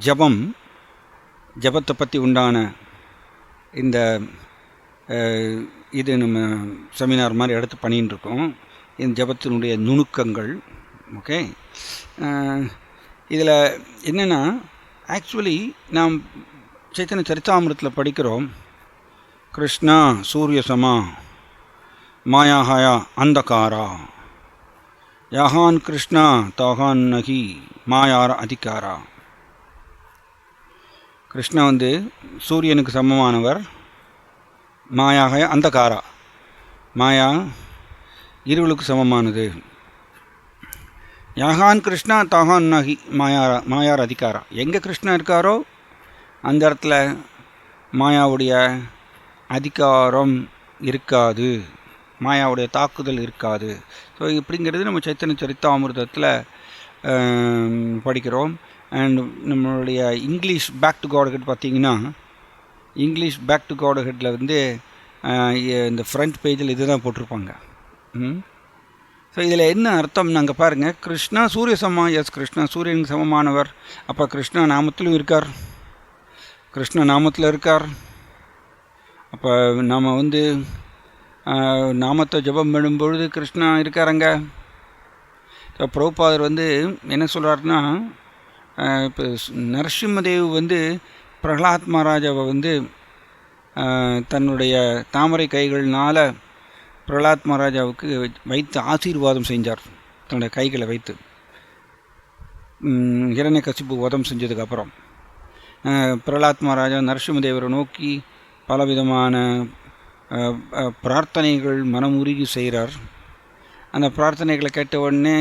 ஜபம், ஜபத்தை பற்றி உண்டான இந்த இது நம்ம செமினார் மாதிரி எடுத்து பண்ணின்னு இருக்கோம். இந்த ஜபத்தினுடைய நுணுக்கங்கள். ஓகே, இதில் என்னென்னா, ஆக்சுவலி நாம் சைத்தன்ய சரித்தாமிரத்தில் படிக்கிறோம், கிருஷ்ணா சூரிய சமா மாயாஹாயா அந்தகாரா யாஹான் கிருஷ்ணா தாகான் நகி மாயார அதிகாரா. கிருஷ்ணா சூரியனுக்கு சமமானவர், மாயாக அந்தகாரா மாயா இருளுக்கு சமமானது, யாகான் கிருஷ்ணா தாகான் நகி மாயார் அதிகாரா. எங்கே கிருஷ்ணா இருக்காரோ அந்த இடத்துல மாயாவுடைய அதிகாரம் இருக்காது, மாயாவுடைய தாக்குதல் இருக்காது. ஸோ இப்படிங்கிறது நம்ம சைத்தன்ய சரித்தாமிர்தத்தில் படிக்கிறோம். அண்ட் நம்மளுடைய இங்கிலீஷ் பேக் டு காட் பார்த்திங்கன்னா, இங்கிலீஷ் பேக் டு காட் ஹெட்டில் இந்த ஃப்ரண்ட் பேஜில் இது தான் போட்டிருப்பாங்க. ஸோ இதில் என்ன அர்த்தம் நாங்கள் பாருங்கள், கிருஷ்ணா சூரிய சமா, எஸ் கிருஷ்ணா சூரியனுக்கு சமமானவர். அப்போ கிருஷ்ணா நாமத்திலும் இருக்கார், கிருஷ்ண நாமத்தில் இருக்கார். அப்போ நாம் நாமத்தை ஜபம் பண்ணும்பொழுது கிருஷ்ணா இருக்காருங்க. ஸோ பிரபுபாதர் என்ன சொல்கிறாருன்னா, இப்போ நரசிம்மதேவ் பிரகலாத் மகாராஜாவை தன்னுடைய தாமரை கைகள்னால் பிரகலாத் மகாராஜாவுக்கு வைத்து ஆசீர்வாதம் செஞ்சார். தன்னுடைய கைகளை வைத்து ஹிரண்யகசிபு வதம் செஞ்சதுக்கப்புறம் பிரகலாத் மகாராஜா நரசிம்மதேவரை நோக்கி பலவிதமான பிரார்த்தனைகள் மனமுருகி செய்கிறார். அந்த பிரார்த்தனைகளை கேட்ட உடனே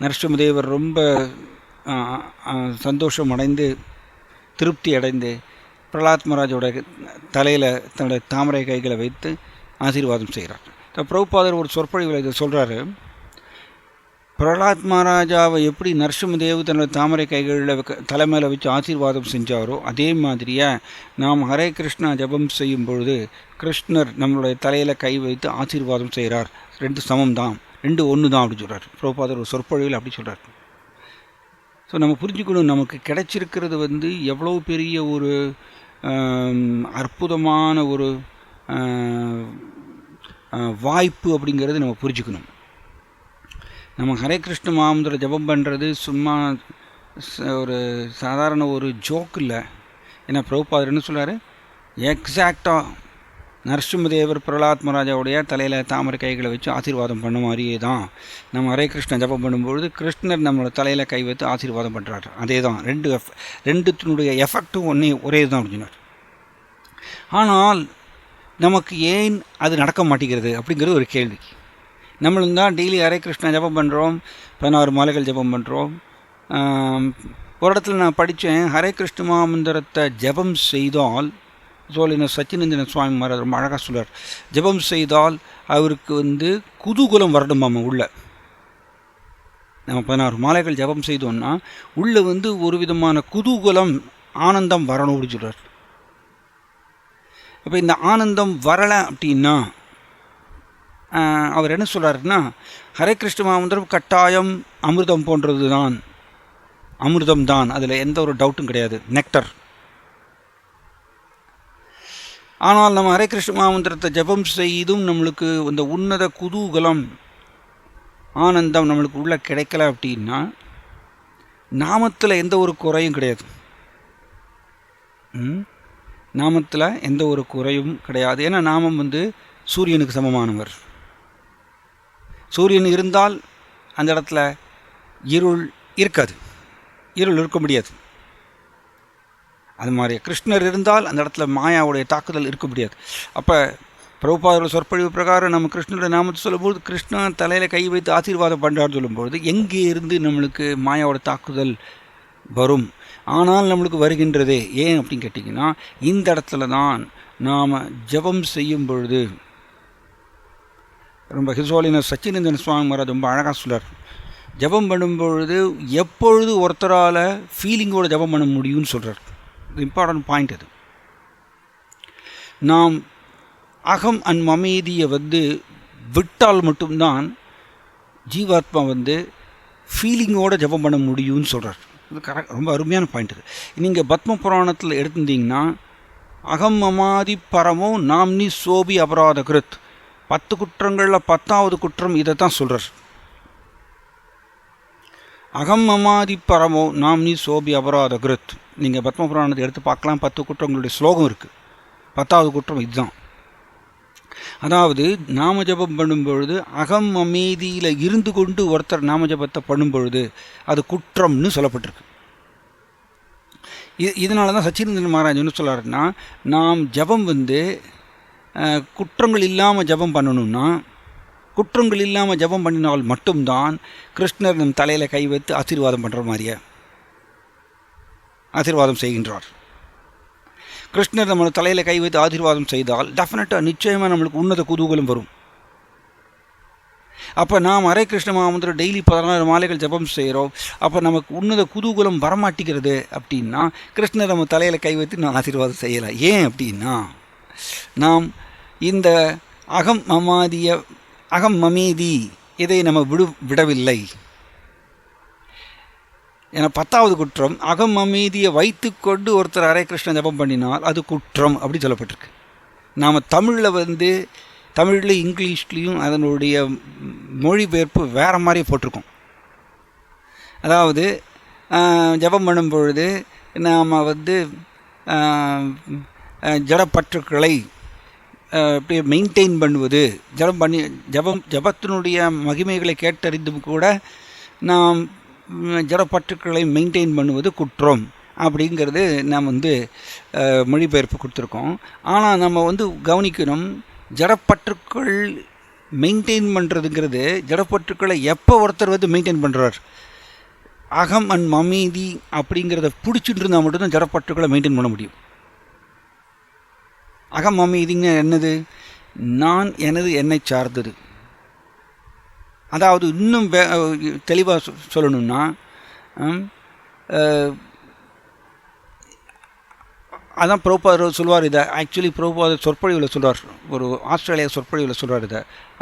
நரசிம்மதேவர் ரொம்ப சந்தோஷம் அடைந்து திருப்தி அடைந்து பிரகலாத் மகாராஜோட தலையில் தன்னுடைய தாமரை கைகளை வைத்து ஆசீர்வாதம் செய்கிறார். பிரபுபாதர் ஒரு சொற்பொழிவில் இதை சொல்கிறாரு, பிரகலாத் மகாராஜாவை எப்படி நரசிம்மதேவ் தன்னோட தாமரை கைகளில் தலைமையில் வச்சு ஆசீர்வாதம் செஞ்சாரோ அதே மாதிரியாக நாம் ஹரே கிருஷ்ணா ஜபம் செய்யும் பொழுது கிருஷ்ணர் நம்மளுடைய தலையில் கை வைத்து ஆசீர்வாதம் செய்கிறார். ரெண்டு சமம் தான், ரெண்டு ஒன்று தான் அப்படி சொல்கிறார் பிரபுபாதர் ஒரு சொற்பொழிவில் அப்படி சொல்கிறார். ஸோ நம்ம புரிஞ்சுக்கணும், நமக்கு கிடைச்சிருக்கிறது எவ்வளோ பெரிய ஒரு அற்புதமான ஒரு வாய்ப்பு அப்படிங்கிறது நம்ம புரிஞ்சுக்கணும். நம்ம ஹரே கிருஷ்ண மகாமந்திர ஜபம் பண்ணுறது சும்மா ஒரு சாதாரண ஒரு ஜோக் இல்லை. ஏன்னா பிரபுபாதர் என்ன சொல்கிறாரு, எக்ஸாக்டாக நரசிம்மதேவர் பிரகலாத் மகாராஜாவுடைய தலையில் தாமரை கைகளை வச்சு ஆசீர்வாதம் பண்ண மாதிரியே தான் நம்ம ஹரே கிருஷ்ண ஜபம் பண்ணும்பொழுது கிருஷ்ணர் நம்மளோட தலையில் கை வைத்து ஆசீர்வாதம் பண்ணுறாரு. அதே தான், ரெண்டுத்தினுடைய எஃபெக்டும் ஒரே தான் அப்படின்னார். ஆனால் நமக்கு ஏன் அது நடக்க மாட்டேங்கிறது அப்படிங்கிறது ஒரு கேள்வி. நம்மளும் தான் டெய்லி ஹரே கிருஷ்ணா ஜபம் பண்ணுறோம், 16 மாலைகள் ஜபம் பண்ணுறோம். ஒரு இடத்துல நான் படித்தேன், ஹரே கிருஷ்ண மகாமந்திரத்தை ஜபம் செய்தால், சோழின சச்சினந்தன சுவாமி மகாராஜ் ரொம்ப அழகாக சொல்கிறார், ஜபம் செய்தால் அவருக்கு குதூகலம் வரணுமாம் உள்ள. நம்ம 16 மாலைகள் ஜபம் செய்தோம்னா உள்ள ஒரு விதமான குதூகலம் ஆனந்தம் வரணும் அப்படின்னு சொல்கிறார். அப்போ இந்த ஆனந்தம் வரலை அப்படின்னா அவர் என்ன சொல்கிறாருன்னா, ஹரே கிருஷ்ண மகாமந்திரம் கட்டாயம் அமிர்தம் போன்றது தான், அமிர்தம் தான், அதில் எந்த ஒரு டவுட்டும் கிடையாது, நெக்டர். ஆனால் நம்ம ஹரே கிருஷ்ண மகாமந்திரத்தை ஜபம் செய்தும் நம்மளுக்கு இந்த உன்னத குதூகலம் ஆனந்தம் நம்மளுக்கு உள்ள கிடைக்கல அப்படின்னா நாமத்தில் எந்த ஒரு குறையும் கிடையாது. நாமத்தில் எந்த ஒரு குறையும் கிடையாது. ஏன்னா நாமம் சூரியனுக்கு சமமானவர். சூரியன் இருந்தால் அந்த இடத்துல இருள் இருக்காது, இருள் இருக்க முடியாது. அது மாதிரி கிருஷ்ணர் இருந்தால் அந்த இடத்துல மாயாவுடைய தாக்குதல் இருக்க முடியாது. அப்போ பிரபுபாதரோட சொற்பொழிவு பிரகாரம் நம்ம கிருஷ்ணருடைய நாமத்தை சொல்லும்போது கிருஷ்ணா தலையில் கை வைத்து ஆசீர்வாதம் பண்ணுறான்னு சொல்லும்பொழுது எங்கே இருந்து நம்மளுக்கு மாயாவோட தாக்குதல் வரும்? ஆனால் நம்மளுக்கு வருகின்றதே ஏன் அப்படின்னு கேட்டிங்கன்னா, இந்த இடத்துல தான் நாம் ஜபம் செய்யும் பொழுது ரொம்ப ஹிசோலின சச்சினந்தன சுவாமி மகாராஜ் ரொம்ப அழகாக சொல்கிறார், ஜபம் பண்ணும்பொழுது எப்பொழுது ஒருத்தரால் ஃபீலிங்கோடு ஜபம் பண்ண முடியும்னு சொல்கிறார். இம்பார்ட்டன்ட் பாயிண்ட் அது. நாம் அகம் அண்ட் மமேதியை விட்டால் மட்டும்தான் ஜீவாத்மா ஃபீலிங்கோடு ஜபம் பண்ண முடியும்னு சொல்கிறார். இது கரெக்ட், ரொம்ப அருமையான பாயிண்ட் இது. நீங்கள் பத்ம புராணத்தில் எடுத்திருந்தீங்கன்னா அகம் மமாதி பரமோ நாம்னி சோபி அபராத கிருத், 10 குற்றங்களில் 10வது குற்றம் இதை தான் சொல்கிறார். அகம் மமாதி பரமோ நாம்னி சோபி அபராத கிருத். நீங்கள் பத்ம புராணத்தை எடுத்து பார்க்கலாம், 10 குற்றங்களுடைய ஸ்லோகம் இருக்குது. 10வது குற்றம் இதுதான். அதாவது நாம ஜபம் பண்ணும்பொழுது அகம் அமைதியில் இருந்து கொண்டு ஒருத்தர் நாம ஜபத்தை பண்ணும்பொழுது அது குற்றம்னு சொல்லப்பட்டிருக்கு. இதனால தான் சச்சினந்தன் மகாராஜ் என்ன சொல்கிறாருன்னா, நாம் ஜபம் குற்றங்கள் இல்லாமல் ஜபம் பண்ணணும்னா, குற்றங்கள் இல்லாமல் ஜபம் பண்ணினால் மட்டும்தான் கிருஷ்ணர் நம் தலையில் கை வைத்து ஆசீர்வாதம் பண்ணுற மாதிரியே ஆசீர்வாதம் செய்கின்றார். கிருஷ்ணர் நம்ம தலையில் கை வைத்து ஆசீர்வாதம் செய்தால் டெஃபினட்டாக நிச்சயமாக நம்மளுக்கு உன்னத குதூகலம் வரும். அப்போ நாம் ஹரே கிருஷ்ண மகாமந்திரம் டெய்லி 16 மாலைகள் ஜபம் செய்கிறோம். அப்போ நமக்கு உன்னத குதூகலம் வரமாட்டேங்கிறது அப்படின்னா கிருஷ்ணர் நம்ம தலையில் கை வைத்து நான் ஆசீர்வாதம் செய்யலாம். ஏன் அப்படின்னா நாம் இந்த அகம் மமேதி இதை நம்ம விடவில்லை. ஏன்னா 10வது குற்றம் அகம் அமைதியை வைத்து கொண்டு ஒருத்தர் ஹரே கிருஷ்ண ஜபம் பண்ணினால் அது குற்றம் அப்படி சொல்லப்பட்டிருக்கு. நாம் தமிழில் இங்கிலீஷ்லேயும் அதனுடைய மொழிபெயர்ப்பு வேறு மாதிரி போட்டிருக்கோம். அதாவது ஜபம் பண்ணும் பொழுது நாம் ஜடப்பற்றுக்களை அப்படியே மெயின்டைன் பண்ணுவது, ஜபத்தினுடைய மகிமைகளை கேட்டறிந்தும் கூட நாம் ஜடப்பற்றுக்களை மெயின்டைன் பண்ணுவது குற்றம் அப்படிங்கிறது நாம் மொழிபெயர்ப்பு கொடுத்துருக்கோம். ஆனால் நம்ம கவனிக்கணும், ஜடப்பற்றுக்கள் மெயின்டைன் பண்ணுறதுங்கிறது ஜடப்பற்றுக்களை எப்போ ஒருத்தர் மெயின்டைன் பண்ணுறார், அகம் அண்ட் மமீதி அப்படிங்கிறத பிடிச்சிட்டு இருந்தால் மட்டும்தான் ஜடப்பற்றுக்களை மெயின்டைன் பண்ண முடியும். அகம் மமீதிங்க என்னது, நான் எனது என்னை சார்ந்தது. அதாவது இன்னும் தெளிவாக சொல்லணும்னா அதான் பிரபுபாதர் சொல்வார். இதை ஆக்சுவலி பிரபுபாதர் சொற்பொழிவில் சொல்வார், ஒரு ஆஸ்திரேலியா சொற்பொழிவில் சொல்வார், இதை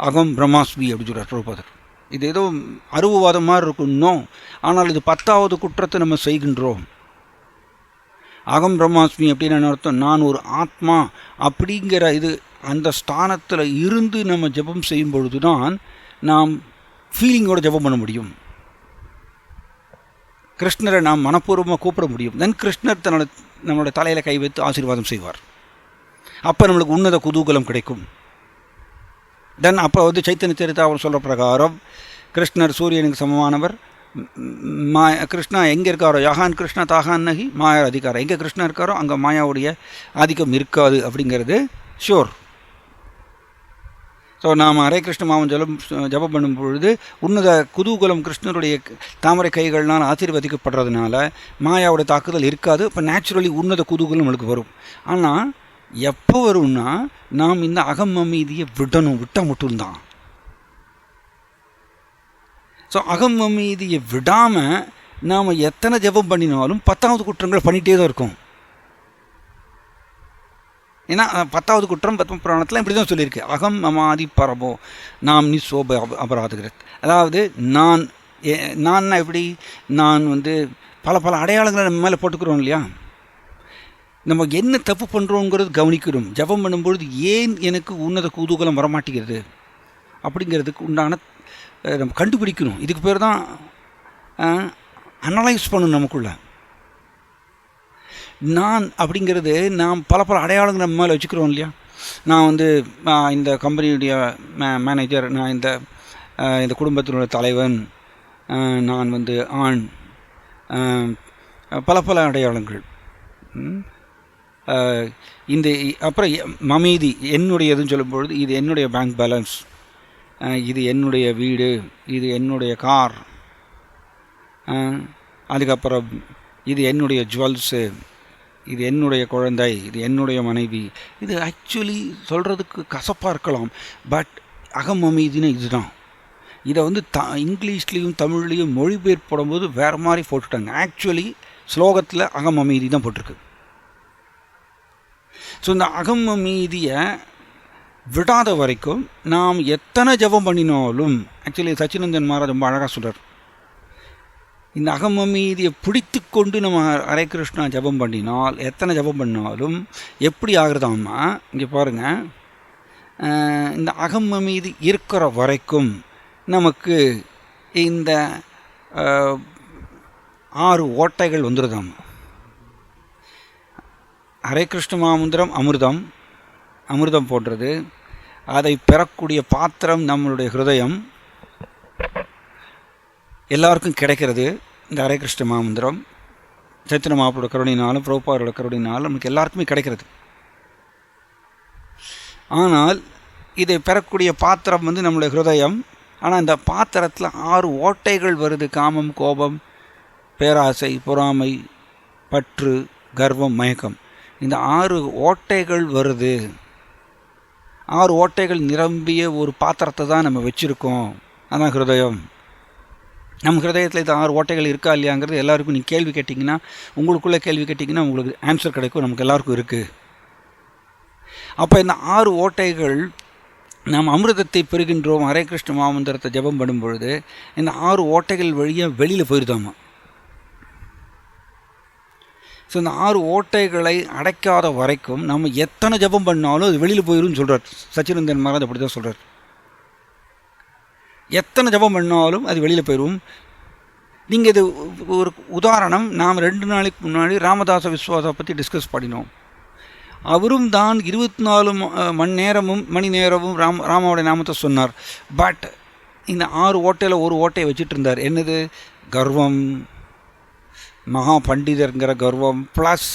அகம் பிரம்மாஸ்மி அப்படின்னு சொல்கிறார் பிரபுபாதர். இது ஏதோ அருவவாதம் மாதிரி இருக்கணும், ஆனால் இது 10வது குற்றத்தை நம்ம செய்கின்றோம். அகம் பிரம்மாஸ்மி அப்படின்னு அர்த்தம், நான் ஒரு ஆத்மா அப்படிங்கிற அந்த ஸ்தானத்தில் இருந்து நம்ம ஜபம் செய்யும் பொழுது தான் நாம் ஃபீலிங்கோட ஜபம் பண்ண முடியும். கிருஷ்ணரை நாம் மனப்பூர்வமாக கூப்பிட முடியும். தென் கிருஷ்ணர் நம்மளோட தலையில் கை வைத்து ஆசீர்வாதம் செய்வார். அப்போ நம்மளுக்கு உன்னத குதூகலம் கிடைக்கும். தென் அப்போ சைத்தன்ய சரிதாமம் சொல்கிற பிரகாரம் கிருஷ்ணர் சூரியனுக்கு சமமானவர். கிருஷ்ணா எங்கே இருக்காரோ யஹான் கிருஷ்ணா தாகான் நகி மாயா அதிகாரம், எங்கே கிருஷ்ணா இருக்காரோ அங்கே மாயாவுடைய ஆதிக்கம் இருக்காது அப்படிங்கிறது ஷோர். ஸோ நாம் ஹரே கிருஷ்ண மாமன் ஜபம் பண்ணும் பொழுது உன்னத குதூகலம் கிருஷ்ணருடைய தாமரை கைகள்னால் ஆசீர்வதிக்கப்படுறதுனால மாயாவுடைய தாக்குதல் இருக்காது. இப்போ நேச்சுரலி உன்னத குதூகலம் நம்மளுக்கு வரும். ஆனால் எப்போ வரும்னா நாம் இந்த அகம் அமைதியை விட்டால் மட்டும்தான். ஸோ அகம் அமைதியை விடாமல் நாம் எத்தனை ஜபம் பண்ணினாலும் 10வது குற்றங்களை பண்ணிகிட்டே தான் இருக்கும். ஏன்னா 10வது குற்றம் பத்ம புராணத்தில் இப்படி தான் சொல்லியிருக்கு, அகம் மமாதி பரமோ நாம் நீ சோப அபராதகிரத். அதாவது நான் எப்படி நான் பல அடையாளங்களை நம்ம மேலே போட்டுக்கிறோம் இல்லையா, நம்ம என்ன தப்பு பண்ணுறோங்கிறது கவனிக்கிறோம். ஜபம் பண்ணும்பொழுது ஏன் எனக்கு உன்னத குதூகலம் வரமாட்டேங்கிறது அப்படிங்கிறதுக்கு உண்டான நம்ம கண்டுபிடிக்கணும். இதுக்கு பேர் தான் அனலைஸ் பண்ணணும் நமக்குள்ள. நான் அப்படிங்கிறது நாம் பல அடையாளங்கள் நம்ம மேலே வச்சுக்கிறோம் இல்லையா. நான் இந்த கம்பெனியுடைய மேனேஜர், நான் இந்த குடும்பத்தினுடைய தலைவன், நான் ஆண், பல அடையாளங்கள். அப்புறம் மமீதி என்னுடையதுன்னு சொல்லும்பொழுது இது என்னுடைய பேங்க் பேலன்ஸ், இது என்னுடைய வீடு, இது என்னுடைய கார், அதுக்கப்புறம் இது என்னுடைய ஜுவல்ஸு, இது என்னுடைய குழந்தை, இது என்னுடைய மனைவி. இது ஆக்சுவலி சொல்கிறதுக்கு கசப்பாக இருக்கலாம், பட் அகம் அமைதின்னு இதுதான். இதை இங்கிலீஷ்லேயும் தமிழ்லேயும் மொழிபெயர்ப்பு போடும்போது வேறு மாதிரி போட்டுட்டாங்க. ஆக்சுவலி ஸ்லோகத்தில் அகம் அமைதி தான் போட்டிருக்கு. ஸோ இந்த அகம் அமைதியை விடாத வரைக்கும் நாம் எத்தனை ஜபம் பண்ணினாலும், ஆக்சுவலி சச்சினந்தன் மகாராஜ் ரொம்ப அழகாக சொல்கிறார், இந்த அகமமீதியை பிடித்து கொண்டு நம்ம ஹரே கிருஷ்ணா ஜபம் பண்ணினால் எத்தனை ஜபம் பண்ணாலும் எப்படி ஆகுறதாம்மா, இங்கே பாருங்கள், இந்த அகமமீதி இருக்கிற வரைக்கும் நமக்கு இந்த 6 ஓட்டைகள் வந்துடுதாம். ஹரே கிருஷ்ண மாமந்திரம் அமிர்தம் போன்றது. அதை பெறக்கூடிய பாத்திரம் நம்மளுடைய ஹிருதயம். எல்லாருக்கும் கிடைக்கிறது இந்த ஹரே கிருஷ்ண மாமந்திரம். சைத்தன்ய மகாபிரபுவோட கருணையினாலும் பிரபுபாதரோட கருணையினாலும் நமக்கு எல்லாருக்குமே கிடைக்கிறது. ஆனால் இதை பெறக்கூடிய பாத்திரம் வந்து நம்மளுடைய ஹிருதயம். ஆனால் இந்த பாத்திரத்தில் 6 ஓட்டைகள் வருது. காமம், கோபம், பேராசை, பொறாமை, பற்று, கர்வம், மயக்கம். இந்த 6 ஓட்டைகள் வருது. 6 ஓட்டைகள் நிரம்பிய ஒரு பாத்திரத்தை தான் நம்ம வச்சுருக்கோம். அதான் ஹிருதயம். நம்ம ஹிருதயத்தில் இந்த 6 ஓட்டைகள் இருக்கா இல்லையாங்கிறது எல்லாருக்கும் நீங்கள் கேள்வி கேட்டிங்கன்னா, உங்களுக்குள்ளே கேள்வி கேட்டிங்கன்னா உங்களுக்கு ஆன்சர் கிடைக்கும். நமக்கு எல்லாருக்கும் இருக்குது. அப்போ இந்த 6 ஓட்டைகள் நாம் அமிர்தத்தை பெறுகின்றோம். ஹரே கிருஷ்ண மாமந்திரத்தை ஜபம் பண்ணும் பொழுது இந்த 6 ஓட்டைகள் வழியாக வெளியில் போயிருதாமா. ஸோ இந்த 6 ஓட்டைகளை அடைக்காத வரைக்கும் நம்ம எத்தனை ஜபம் பண்ணாலும் அது வெளியில் போயிடும்னு சொல்கிறார் சச்சினந்தன் மகாராஜ். அப்படி தான் சொல்கிறார். எத்தனை ஜபம் பண்ணாலும் அது வெளியில் போயிடும். நீங்கள் இது ஒரு உதாரணம். நாம் 2 நாளைக்கு முன்னாடி ராமதாச விஸ்வாசை பற்றி டிஸ்கஸ் பண்ணினோம். அவரும் தான் 24 மணி நேரமும் ராமாவோட நாமத்தை சொன்னார். பட் இந்த 6 ஓட்டையில் ஒரு ஓட்டையை வச்சுட்டு இருந்தார். என்னது? கர்வம், மகா பண்டிதருங்கிற கர்வம், ப்ளஸ்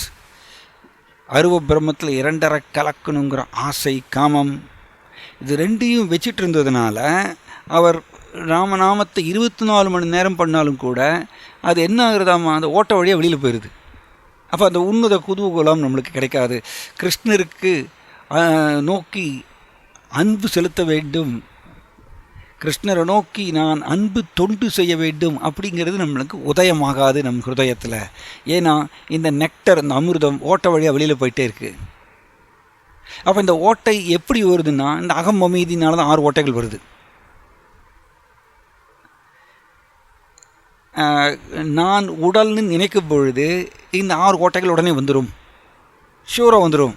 அருவ பிரம்மத்தில் 2.5 கலக்கணுங்கிற ஆசை, காமம். இது 2ஐயும் வச்சிட்டு இருந்ததுனால அவர் ராமநாமத்தை 24 மணி நேரம் பண்ணாலும் கூட அது என்ன ஆகுறதாமா, அந்த ஓட்ட வழியாக வெளியில் போயிடுது. அப்போ அந்த உன்னத குதூகலம் நம்மளுக்கு கிடைக்காது. கிருஷ்ணருக்கு நோக்கி அன்பு செலுத்த வேண்டும், கிருஷ்ணரை நோக்கி நான் அன்பு தொண்டு செய்ய வேண்டும் அப்படிங்கிறது நம்மளுக்கு உதயமாகாது நம் ஹிருதயத்தில். ஏன்னா இந்த நெக்டர், இந்த அமிர்தம் ஓட்ட வழியாக வெளியில் போயிட்டே இருக்குது. அப்போ இந்த ஓட்டை எப்படி வருதுன்னா, இந்த அகமமீதினால தான் 6 ஓட்டைகள் வருது. நான் உடல்னு நினைக்கும் பொழுது இந்த 6 ஓட்டைகள் உடனே வந்துடும், ஷூராக வந்துடும்.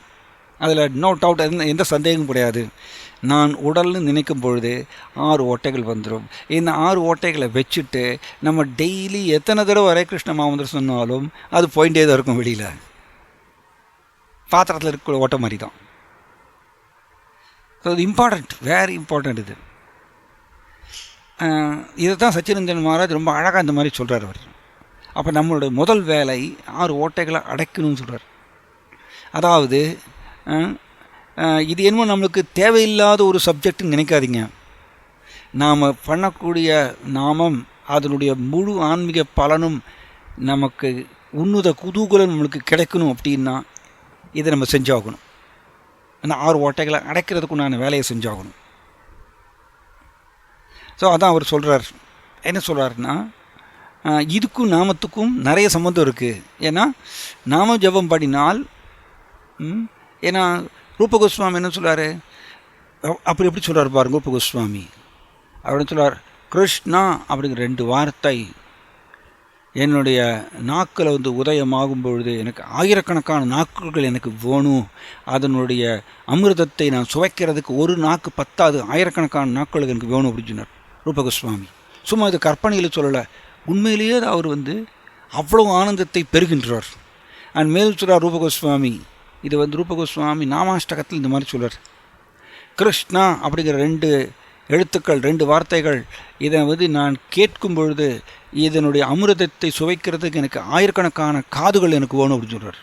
அதில் நோ டவுட், எந்த சந்தேகமும் கிடையாது. நான் உடல்னு நினைக்கும் பொழுது 6 ஓட்டைகள் வந்துடும். இந்த 6 ஓட்டைகளை வச்சுட்டு நம்ம டெய்லி எத்தனை தடவை ஹரே கிருஷ்ண மாமந்திரம் சொன்னாலும் அது போயிட்டே தான் இருக்கும் வெளியில். பாத்திரத்தில் இருக்கிற ஓட்டை மாதிரி தான். ஸோ இது இம்பார்ட்டண்ட், வெரி இம்பார்ட்டண்ட். இதை தான் சச்சினந்தன் மகாராஜ் ரொம்ப அழகாக இந்த மாதிரி சொல்கிறார் அவர். அப்போ நம்மளுடைய முதல் வேலை 6 ஓட்டைகளை அடைக்கணும்னு சொல்கிறார். அதாவது இது என்னமோ நம்மளுக்கு தேவையில்லாத ஒரு சப்ஜெக்ட்னு நினைக்காதீங்க. நாம் பண்ணக்கூடிய நாமம் அதனுடைய முழு ஆன்மீக பலனும் நமக்கு உன்னத குதூகலம் நம்மளுக்கு கிடைக்கணும் அப்படின்னா இதை நம்ம செஞ்சாகணும். அந்த 6 ஓட்டைகளை அடைக்கிறதுக்குண்டான வேலையை செஞ்சாகணும். ஸோ அதான் அவர் சொல்கிறார். என்ன சொல்கிறாருன்னா, இதுக்கும் நாமத்துக்கும் நிறைய சம்மந்தம் இருக்குது. ஏன்னா நாம ஜபம் பண்ணினால், ஏன்னா ரூப கோஸ்வாமி என்ன சொல்கிறாரு, அப்படி எப்படி சொல்கிறார் பாருங்க. ரூப கோஸ்வாமி அப்படின்னு சொல்கிறார், கிருஷ்ணா அப்படிங்கிற 2 வார்த்தை என்னுடைய நாக்கில் வந்து உதயமாகும் பொழுது எனக்கு ஆயிரக்கணக்கான நாக்குகள் எனக்கு வேணும். அதனுடைய அமிர்தத்தை நான் சுவைக்கிறதுக்கு ஒரு நாக்கு பத்தாது, ஆயிரக்கணக்கான நாட்களுக்கு எனக்கு வேணும் அப்படின்னு சொன்னார் ரூப கோஸ்வாமி. சும்மா இது கற்பனையில் சொல்லலை, உண்மையிலேயே அவர் வந்து அவ்வளோ ஆனந்தத்தை பெறுகின்றார். அண்ட் மேலும் சொல்கிறார் ரூப கோஸ்வாமி, இது வந்து ரூப கோஸ்வாமி நாமாஷ்டகத்தில் இந்த மாதிரி சொல்கிறார், கிருஷ்ணா அப்படிங்கிற 2 எழுத்துக்கள், 2 வார்த்தைகள், இதை வந்து நான் கேட்கும் பொழுது இதனுடைய அமிர்தத்தை சுவைக்கிறதுக்கு எனக்கு ஆயிரக்கணக்கான காதுகள் எனக்கு வேணும் அப்படின்னு சொல்கிறார்.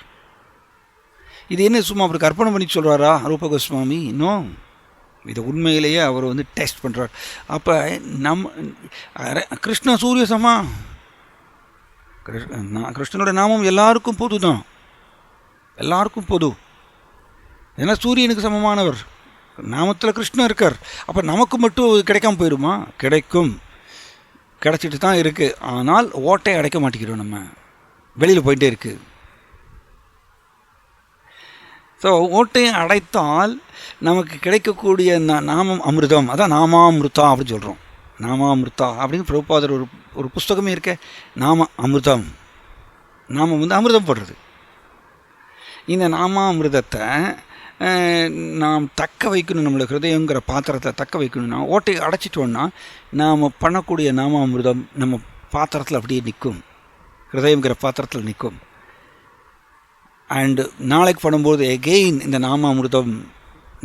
இது என்ன சும்மா அப்படி கற்பனை பண்ணி சொல்கிறாரா ரூப கோஸ்வாமி? இன்னும் இதை உண்மையிலேயே அவர் வந்து டெஸ்ட் பண்ணுறார். அப்போ கிருஷ்ண சூரிய சமா, கிருஷ்ணனோட நாமம் எல்லாருக்கும் பொது தான், எல்லாருக்கும் பொது. ஏன்னா சூரியனுக்கு சமமானவர், நாமத்தில் கிருஷ்ணன் இருக்கார். அப்போ நமக்கு மட்டும் கிடைக்காம போயிடுமா? கிடைக்கும், கிடச்சிட்டு தான் இருக்குது. ஆனால் ஓட்டை அடைக்க மாட்டேங்கிறோம், நம்ம வெளியில் போயிட்டே இருக்குது. ஸோ ஓட்டையை அடைத்தால் நமக்கு கிடைக்கக்கூடிய நாமம் அமிர்தம், அதான் நாமாமிருதா அப்படின்னு சொல்கிறோம். நாமாமிருதா அப்படின்னு பிரபுபாதர் ஒரு ஒரு புஸ்தகமே இருக்க, நாம அமிர்தம். நாமம் வந்து அமிர்தம் போடுறது. இந்த நாமாமிர்தத்தை நாம் தக்க வைக்கணும். நம்மளோட ஹிருதயங்கிற பாத்திரத்தை தக்க வைக்கணும்னா ஓட்டை அடைச்சிட்டோன்னா நாம் பண்ணக்கூடிய நாமாமிர்தம் நம்ம பாத்திரத்தில் அப்படியே நிற்கும், ஹிருதயங்கிற பாத்திரத்தில் நிற்கும். அண்டு நாளைக்கு பண்ணும்போது எகெயின் இந்த நாமாமிர்தம்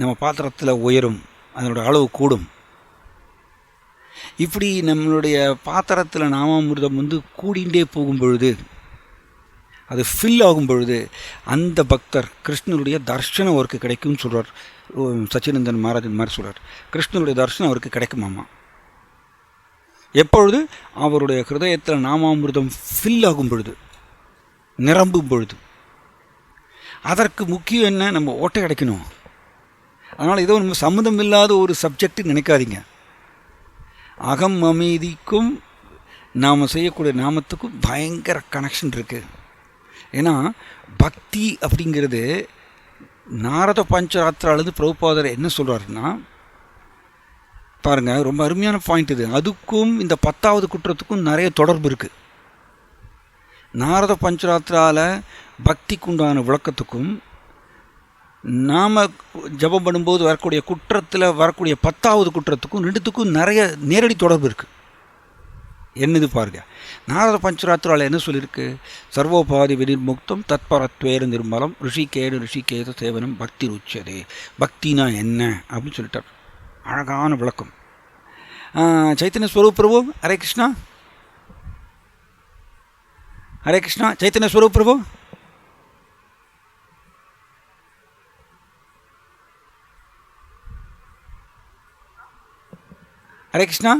நம்ம பாத்திரத்தில் உயரும், அதனோட அளவு கூடும். இப்படி நம்மளுடைய பாத்திரத்தில் நாமாமிர்தம் வந்து கூடிகிட்டே போகும் பொழுது, அது ஃபில் ஆகும் பொழுது அந்த பக்தர் கிருஷ்ணனுடைய தர்ஷனம் அவருக்கு கிடைக்கும்னு சொல்கிறார். சச்சினந்தன் மகாராஜன் மாதிரி சொல்கிறார், கிருஷ்ணனுடைய தர்ஷனம் அவருக்கு கிடைக்குமாமா. எப்பொழுது அவருடைய ஹிருதயத்தில் நாமாமிர்தம் ஃபில் ஆகும் பொழுது, நிரம்பும் பொழுது. அதற்கு முக்கியம் என்ன? நம்ம ஓட்டை அடைக்கணும். அதனால் ஏதோ நம்ம சம்மந்தம் இல்லாத ஒரு சப்ஜெக்ட் நினைக்காதீங்க. அகம் அமைதிக்கும் நாம் செய்யக்கூடிய நாமத்துக்கும் பயங்கர கனெக்ஷன் இருக்குது. ஏன்னா பக்தி அப்படிங்கிறது நாரத பஞ்சராத்திராலேருந்து பிரபுபாதர் என்ன சொல்கிறாருன்னா, பாருங்கள், ரொம்ப அருமையான பாயிண்ட் இது. அதுக்கும் இந்த 10வது குற்றத்துக்கும் நிறைய தொடர்பு இருக்குது. நாரத பஞ்சராத்திரால பக்திக்கு உண்டான விளக்கத்துக்கும் நாம் ஜபம் பண்ணும்போது வரக்கூடிய குற்றத்தில் வரக்கூடிய 10வது குற்றத்துக்கும் ரெண்டுத்துக்கும் நிறைய நேரடி தொடர்பு இருக்குது. என்னது பாருங்க, நாரத பஞ்சராத்திரால என்ன சொல்லியிருக்கு? சர்வோபாதி வினிர்முக்தம் தத்பரத்வேர நிர்மலம் ரிஷிகேத சேவனம் பக்தி ருச்சதே. பக்தினா என்ன அப்படின்னு சொல்லிட்டார். அழகான விளக்கம். சைத்தன்ய ஸ்வரூப் பிரபு, ஹரே கிருஷ்ணா. ஹரே கிருஷ்ணா. சைத்தன்ய ஸ்வரூப் பிரபு, ஹரே கிருஷ்ணா.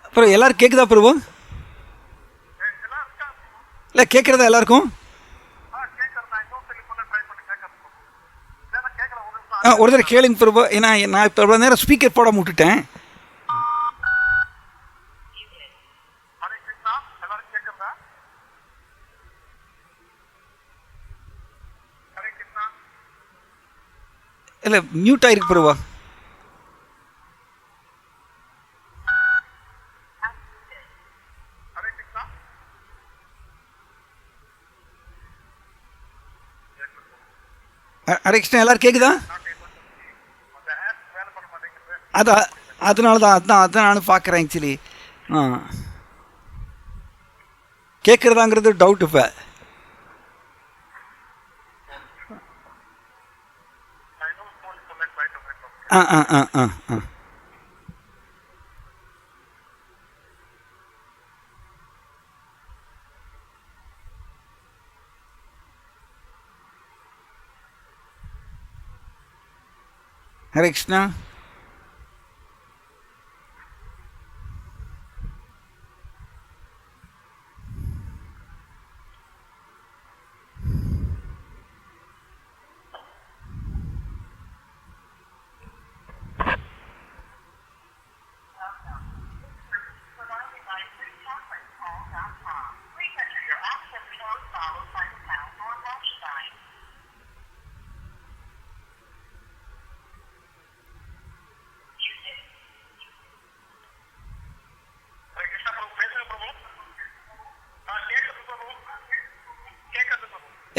அப்புறம் எல்லோரும் கேட்குதா பிரபு? இல்லை கேட்குறதா எல்லாருக்கும்? ஒரு தடவை கேளுங்க பிரபு. ஏன்னா நான் இப்போ எவ்வளோ நேரம் ஸ்பீக்கர் போட விட்டுட்டேன். இல்லை மியூட் ஆகிருக்கு பிரபா. ஹரே கிருஷ்ணா. எல்லாரும் கேட்குதா? அதனால தான் அதான் நானும் பார்க்குறேன் ஆக்சுவலி. கேட்குறதாங்கிறது டவுட். இப்போ ஹரே கிருஷ்ணா.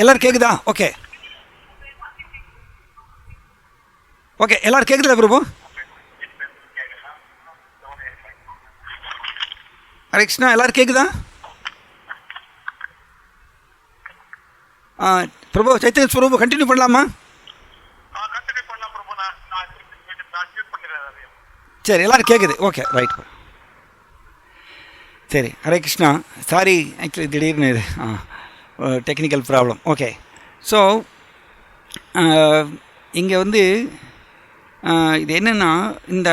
எல்லாரும் கேட்குதா? Okay okay. எல்லாரும் கேட்குதுல பிரபு? ஹரே கிருஷ்ணா. எல்லாரும் கேட்குதா பிரபு? சைத்தன்ய ஸ்வரூபம் கண்டினியூ பண்ணலாமா? சரி, எல்லாரும் கேட்குது. Okay, right. சரி, ஹரே கிருஷ்ணா. சாரி, ஆக்சுவலி திடீர்னு இது டெக்னிக்கல் ப்ராப்ளம். ஓகே. ஸோ இங்கே வந்து இது என்னென்னா, இந்த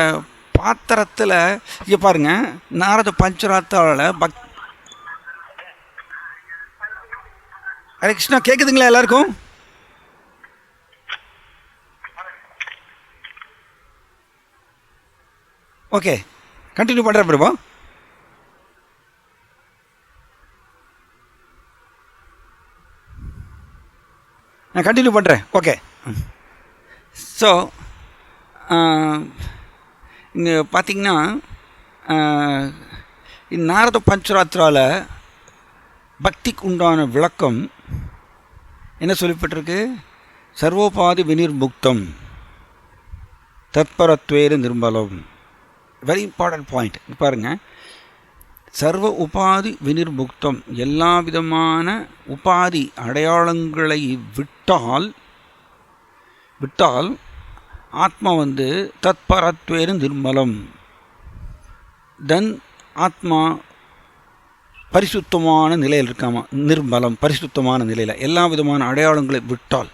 பாத்திரத்தில் இங்கே பாருங்கள், நாரத பஞ்சராத்தாவில் ஹரே கிருஷ்ணா. கேட்குதுங்களா எல்லாருக்கும்? ஓகே, கண்டினியூ பண்ணுறேன் பிரபா. நான் கண்டினியூ பண்ணுறேன். ஓகே. ஸோ இங்கே பார்த்திங்கன்னா நாரத பஞ்சராத்திராவில் பக்திக்கு உண்டான விளக்கம் என்ன சொல்லப்பட்டிருக்கு? சர்வோபாதி வினிர்முக்தம் தத்பரத்வேன நிர்மலம். Very important point. பாருங்கள், சர்வ உபாதி வினிர்முக்தம், எல்லா விதமான உபாதி அடையாளங்களை விட்டால் ஆத்மா தத்பரத்வேன நிர்மலம். தென் ஆத்மா பரிசுத்தமான நிலையில் இருக்காமா? நிர்மலம், பரிசுத்தமான நிலையில். எல்லா விதமான அடையாளங்களை விட்டால்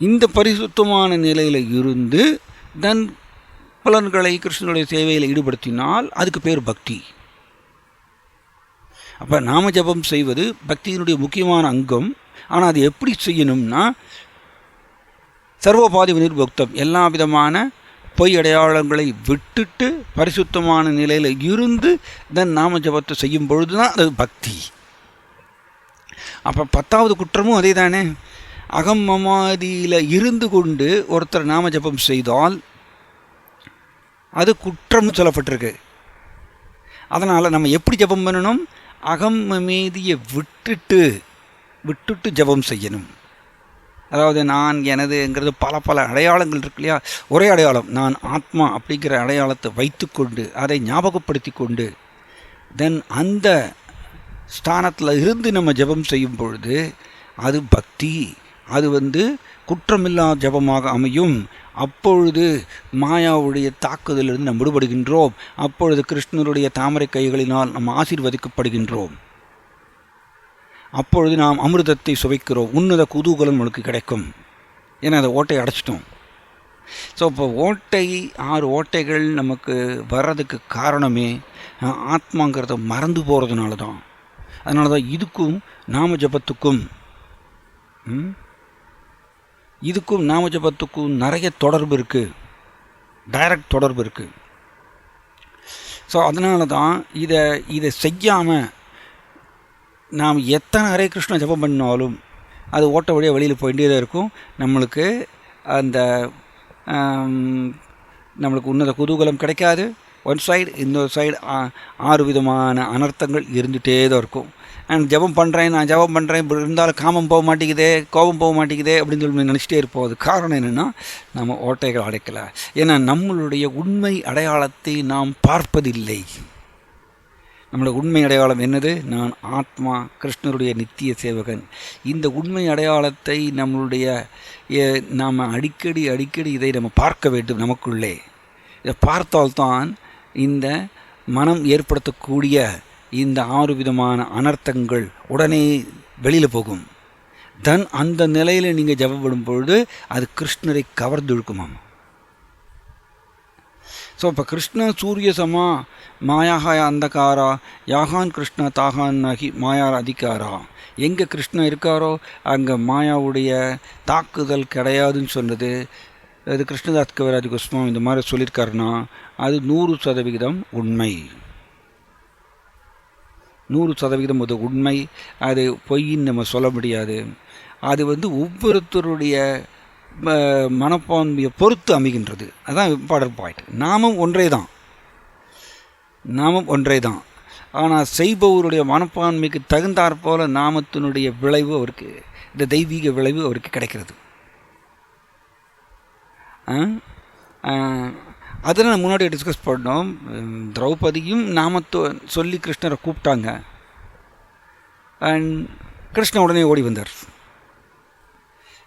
இந்த பரிசுத்தமான நிலையில் இருந்து தென் புலன்களை கிருஷ்ணனுடைய சேவையில் ஈடுபடுத்தினால் அதுக்கு பேர் பக்தி. அப்போ நாம ஜபம் செய்வது பக்தியினுடைய முக்கியமான அங்கம். ஆனால் அது எப்படி செய்யணும்னா, சர்வோபாதி வினிர்பக்தம், எல்லா விதமான பொய் அடையாளங்களை விட்டுட்டு பரிசுத்தமான நிலையில் இருந்து தென் நாம ஜபத்தை செய்யும் பொழுது தான் அது பக்தி. அப்போ 10வது குற்றமும் அதே தானே. அகம் மமாதியில் இருந்து கொண்டு ஒருத்தர் நாம ஜபம் செய்தால் அது குற்றம் சொல்லப்பட்டிருக்கு. அதனால் நம்ம எப்படி ஜபம் பண்ணணும்? அகம் மமேதியை விட்டுட்டு ஜபம் செய்யணும். அதாவது நான் எனதுங்கிறது பல அடையாளங்கள் இருக்கு இல்லையா? ஒரே அடையாளம் நான் ஆத்மா அப்படிங்கிற அடையாளத்தை வைத்துக்கொண்டு அதை ஞாபகப்படுத்தி கொண்டு தென் அந்த ஸ்தானத்தில் இருந்து நம்ம ஜபம் செய்யும் பொழுது அது பக்தி. அது குற்றமில்லாத ஜபமாக அமையும். அப்பொழுது மாயாவுடைய தாக்குதலிருந்து நாம் விடுபடுகின்றோம். அப்பொழுது கிருஷ்ணருடைய தாமரை கைகளினால் நாம் ஆசீர்வதிக்கப்படுகின்றோம். அப்பொழுது நாம் அமிர்தத்தை சுவைக்கிறோம். உன்னத குதூகலம் நம்மளுக்கு கிடைக்கும். ஏன்னா அந்த ஓட்டையை அடைச்சிட்டோம். ஸோ இப்போ 6 ஓட்டைகள் நமக்கு வர்றதுக்கு காரணமே ஆத்மாங்கிறத மறந்து போகிறதுனால தான். அதனால தான் இதுக்கும் நாம ஜபத்துக்கும் நிறைய தொடர்பு இருக்குது, டைரக்ட் தொடர்பு இருக்குது. ஸோ அதனால தான் இதை செய்யாமல் நாம் எத்தனை ஹரே கிருஷ்ண ஜபம் பண்ணாலும் அது ஓட்ட வழியாக வெளியில் போயிட்டே தான் இருக்கும். நம்மளுக்கு உன்னத குதூகலம் கிடைக்காது. ஒன் சைடு, இன்னொரு சைடு 6 விதமான அனர்த்தங்கள் இருந்துகிட்டே தான் இருக்கும். நான் ஜபம் பண்ணுறேன் இருந்தாலும் காமம் போக மாட்டேங்குதே, கோபம் போக மாட்டேங்குதே அப்படின்னு சொல்லி நினச்சிட்டே இருப்போம். அது காரணம் என்னென்னா நம்ம ஓட்டைகள் அடைக்கலை. ஏன்னா நம்மளுடைய உண்மை அடையாளத்தை நாம் பார்ப்பதில்லை. நம்மளோட உண்மை அடையாளம் என்னது? நான் ஆத்மா, கிருஷ்ணருடைய நித்திய சேவகன். இந்த உண்மை அடையாளத்தை நாம் அடிக்கடி இதை நம்ம பார்க்க வேண்டும். நமக்குள்ளே இதை பார்த்தால்தான் இந்த மனம் ஏற்படுத்தக்கூடிய இந்த 6 விதமான அனர்த்தங்கள் உடனே வெளியில் போகும். அந்த நிலையில் நீங்கள் ஜபப்படும் பொழுது அது கிருஷ்ணரை கவர்ந்து இழுக்குமாம். ஸோ இப்போ கிருஷ்ண சூரிய சமா மாயாக அந்தகாரா யாகான் கிருஷ்ண தாகான் நகி மாயா அதிகாரா. எங்கே கிருஷ்ணன் இருக்காரோ அங்கே மாயாவுடைய தாக்குதல் கிடையாதுன்னு சொன்னது அது கிருஷ்ணதாஸ் கவிராஜ் கோஸ்வாமி இந்த மாதிரி சொல்லியிருக்காருன்னா அது 100% உண்மை. 100% அது உண்மை. அது பொய்ன்னு நம்ம சொல்ல முடியாது. அது ஒவ்வொருத்தருடைய மனப்பான்மையை பொறுத்து அமைகின்றது. அதுதான் இம்பார்ட்டன்ட் பாயிண்ட். நாமும் ஒன்றே தான். ஆனால் செய்பவருடைய மனப்பான்மைக்கு தகுந்தாற்போல் நாமத்தினுடைய விளைவு அவருக்கு, இந்த தெய்வீக விளைவு அவருக்கு கிடைக்கிறது. அதில் நான் முன்னாடி டிஸ்கஸ் பண்ணோம். திரௌபதியும் நாமத்தை சொல்லி கிருஷ்ணரை கூப்பிட்டாங்க. அண்ட் கிருஷ்ணன் உடனே ஓடி வந்தார்.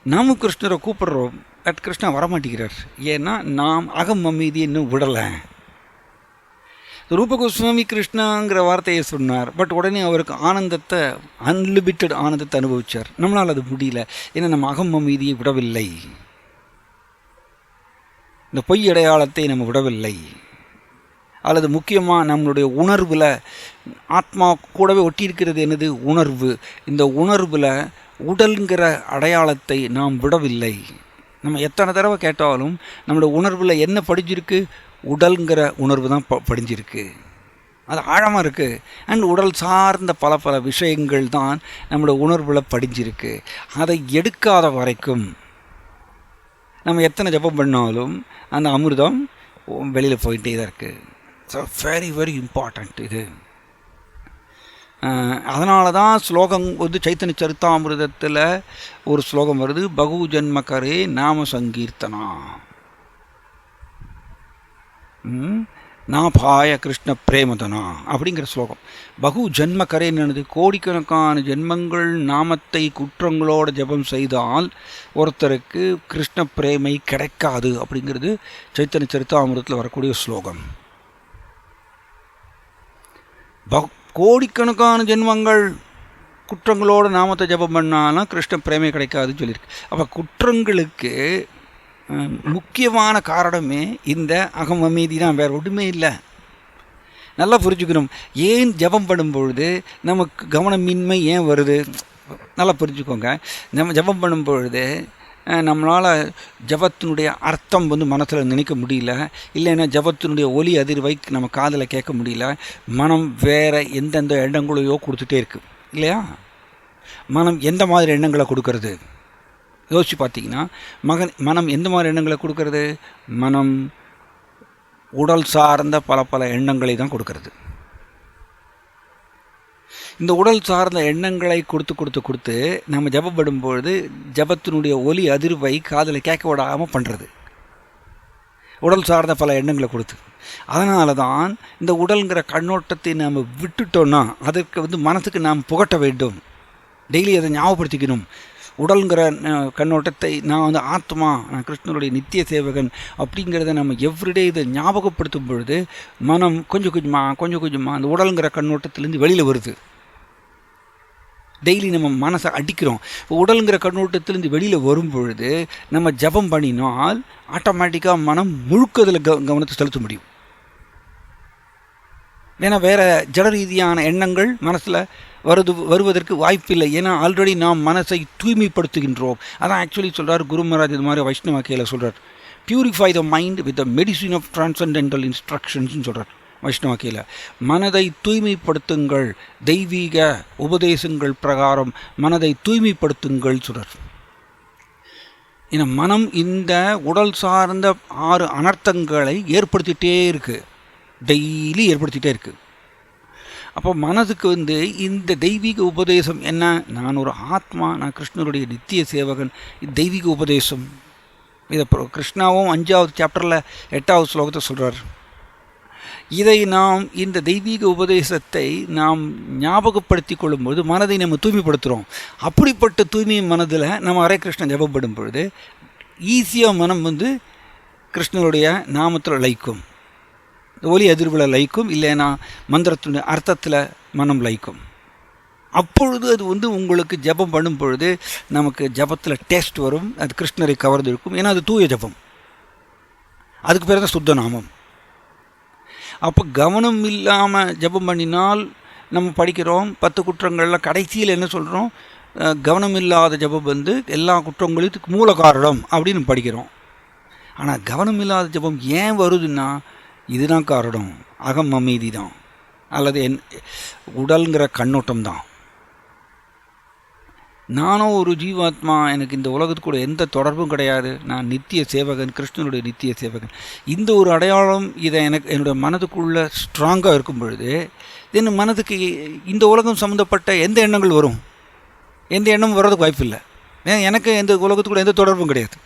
நாமும் கிருஷ்ணரை கூப்பிடுறோம், பட் கிருஷ்ணா வரமாட்டேங்கிறார். ஏன்னா நாம் அகம் அமைதியை இன்னும் விடலை. ரூப கோஸ்வாமி கிருஷ்ணாங்கிற வார்த்தையை சொன்னார், பட் உடனே அவருக்கு ஆனந்தத்தை, அன்லிமிட்டட் ஆனந்தத்தை அனுபவித்தார். நம்மளால் அது முடியல. ஏன்னா நம்ம அகம் அமைதியை விடவில்லை. இந்த பொய் அடையாளத்தை நம்ம விடவில்லை. அல்லது முக்கியமாக நம்மளுடைய உணர்வில் ஆத்மா கூடவே ஒட்டியிருக்கிறது என்னது? உணர்வு. இந்த உணர்வில் உடல்ங்கிற அடையாளத்தை நாம் விடவில்லை. நம்ம எத்தனை தடவை கேட்டாலும் நம்மளோட உணர்வில் என்ன படிஞ்சிருக்கு? உடல்ங்கிற உணர்வு தான் படிஞ்சிருக்கு. அது ஆழமாக இருக்குது. அண்ட் உடல் சார்ந்த பல விஷயங்கள் தான் நம்மளோட உணர்வில் படிஞ்சிருக்கு. அதை எடுக்காத வரைக்கும் நம்ம எத்தனை ஜபம் பண்ணாலும் அந்த அமிர்தம் வெளியில் போயிட்டே தான் இருக்குது. ஸோ வெரி வெரி இம்பார்ட்டண்ட் இது. அதனால தான் ஸ்லோகம் வந்து சைத்தன்ய சரித்தாமிர்தத்தில் ஒரு ஸ்லோகம் வருது, பகு ஜன்மகரே நாம சங்கீர்த்தனா நாபாய கிருஷ்ண பிரேமதனா அப்படிங்கிற ஸ்லோகம். பகு ஜன்மகரேன்னு கோடிக்கணக்கான ஜென்மங்கள் நாமத்தை குற்றங்களோட ஜபம் செய்தால் ஒருத்தருக்கு கிருஷ்ண பிரேமை கிடைக்காது அப்படிங்கிறது சைத்தன்ய சரித்தாமிர்தத்தில் வரக்கூடிய ஸ்லோகம். கோடிக்கணக்கான ஜென்மங்கள் குற்றங்களோட நாமத்தை ஜபம் பண்ணாலும் கிருஷ்ண பிரேமை கிடைக்காதுன்னு சொல்லியிருக்கு. அப்போ குற்றங்களுக்கு முக்கியமான காரணமே இந்த அகம் அமைதி தான், வேறு ஒன்றுமே இல்லை. நல்லா புரிஞ்சுக்கணும். ஏன் ஜபம் பண்ணும்பொழுது நமக்கு கவனமின்மை ஏன் வருது, நல்லா புரிஞ்சுக்கோங்க. நம்ம ஜபம் பண்ணும்பொழுது நம்மளால் ஜபத்தினுடைய அர்த்தம் வந்து மனசில் நினைக்க முடியல, இல்லைன்னா ஜபத்தினுடைய ஒலி அதிர்வை நம்ம காதில் கேட்க முடியல. மனம் வேறு எந்தெந்த எண்ணங்களையோ கொடுத்துட்டே இருக்குது இல்லையா? மனம் எந்த மாதிரி எண்ணங்களை கொடுக்கறது யோசிச்சு பார்த்தீங்கன்னா, மனம் எந்த மாதிரி எண்ணங்களை கொடுக்கறது? மனம் உடல் சார்ந்த பல எண்ணங்களை தான் கொடுக்கறது. இந்த உடல் சார்ந்த எண்ணங்களை கொடுத்து நம்ம ஜபப்படும்பொழுது ஜபத்தினுடைய ஒலி அதிர்வை காதில் கேட்க விடாமல் பண்ணுறது, உடல் சார்ந்த பல எண்ணங்களை கொடுத்து. அதனால தான் இந்த உடல்ங்கிற கண்ணோட்டத்தை நாம் விட்டுட்டோன்னா அதற்கு வந்து மனசுக்கு நாம் புகட்ட வேண்டும், டெய்லி அதை ஞாபகப்படுத்திக்கணும். உடல்ங்கிற கண்ணோட்டத்தை நான் வந்து ஆத்மா, நான் கிருஷ்ணனுடைய நித்திய சேவகன் அப்படிங்கிறத நம்ம எவ்ரிடே இதை ஞாபகப்படுத்தும் பொழுது மனம் கொஞ்சம் கொஞ்சமாக அந்த உடல்ங்கிற கண்ணோட்டத்திலேருந்து வெளியில் வருது. டெய்லி நம்ம மனசை அடிக்கிறோம். உடலுங்கிற கண்ணோட்டத்திலேருந்து வெளியில் வரும் பொழுது நம்ம ஜபம் பண்ணினால் ஆட்டோமேட்டிக்காக மனம் முழுக்கதில் கவனத்தை செலுத்த முடியும். ஏன்னா வேறு ஜட ரீதியான எண்ணங்கள் மனசில் வருவதற்கு வாய்ப்பில்லை. ஏன்னா ஆல்ரெடி நாம் மனசை தூய்மைப்படுத்துகின்றோம். அதான் ஆக்சுவலி சொல்கிறார் குரு மகாராஜ், இது மாதிரி வைஷ்ணவாக்கியில் சொல்கிறார், purify the mind with the medicine of transcendental இன்ஸ்ட்ரக்ஷன்ஸ்னு சொல்கிறார் வைஷ்ணவாக்கியில். மனதை தூய்மைப்படுத்துங்கள், தெய்வீக உபதேசங்கள் பிரகாரம் மனதை தூய்மைப்படுத்துங்கள் சொல்கிறார். ஏன்னா மனம் இந்த உடல் சார்ந்த 6 அனர்த்தங்களை ஏற்படுத்திகிட்டே இருக்குது, டெய்லி ஏற்படுத்திகிட்டே இருக்குது. அப்போ மனதுக்கு வந்து இந்த தெய்வீக உபதேசம் என்ன? நான் ஒரு ஆத்மா, நான் கிருஷ்ணருடைய நித்திய சேவகன், இது தெய்வீக உபதேசம். இதை கிருஷ்ணாவும் 5வது சாப்டரில் 8வது ஸ்லோகத்தை சொல்கிறார். இதை நாம் இந்த தெய்வீக உபதேசத்தை நாம் ஞாபகப்படுத்தி கொள்ளும்போது மனதை நம்ம தூய்மைப்படுத்துகிறோம். அப்படிப்பட்ட தூய்மை மனதில் நம்ம ஹரே கிருஷ்ண ஜபப்படும் பொழுது ஈஸியாக மனம் வந்து கிருஷ்ணனுடைய நாமத்தில் லயிக்கும், ஒலி அதிர்வில் லயிக்கும், இல்லைன்னா மந்திரத்தினுடைய அர்த்தத்தில் மனம் லயிக்கும். அப்பொழுது அது வந்து உங்களுக்கு ஜபம் பண்ணும் பொழுது நமக்கு ஜபத்தில் டேஸ்ட் வரும், அது கிருஷ்ணரை கவர்ந்து இருக்கும். ஏன்னா அது தூய ஜபம், அதுக்கு பேர் தான் சுத்த நாமம். அப்போ கவனம் இல்லாமல் ஜபம் பண்ணினால் நம்ம படிக்கிறோம் 10 குற்றங்களில் கடைசியில் என்ன சொல்கிறோம்? கவனம் இல்லாத ஜபம் வந்து எல்லா குற்றங்களுக்கு மூல காரணம் அப்படின்னு படிக்கிறோம். ஆனால் கவனம் இல்லாத ஜபம் ஏன் வருதுன்னா இதுதான் காரணம், அகம் அமைதி தான், அல்லது உடல்ங்கிற கண்ணோட்டம் தான். நானும் ஒரு ஜீவாத்மா, எனக்கு இந்த உலகத்துக்கு கூட எந்த தொடர்பும் கிடையாது, நான் நித்திய சேவகன், கிருஷ்ணனுடைய நித்திய சேவகன். இந்த ஒரு அடையாளம் இதை என்னோடய மனதுக்குள்ளே ஸ்ட்ராங்காக இருக்கும் பொழுது என் மனதுக்கு இந்த உலகம் சம்மந்தப்பட்ட எந்த எண்ணங்கள் வரும்? எந்த எண்ணமும் வர்றதுக்கு வாய்ப்பு இல்லை. ஏன் எனக்கு எந்த உலகத்துக்கு கூட எந்த தொடர்பும் கிடையாது.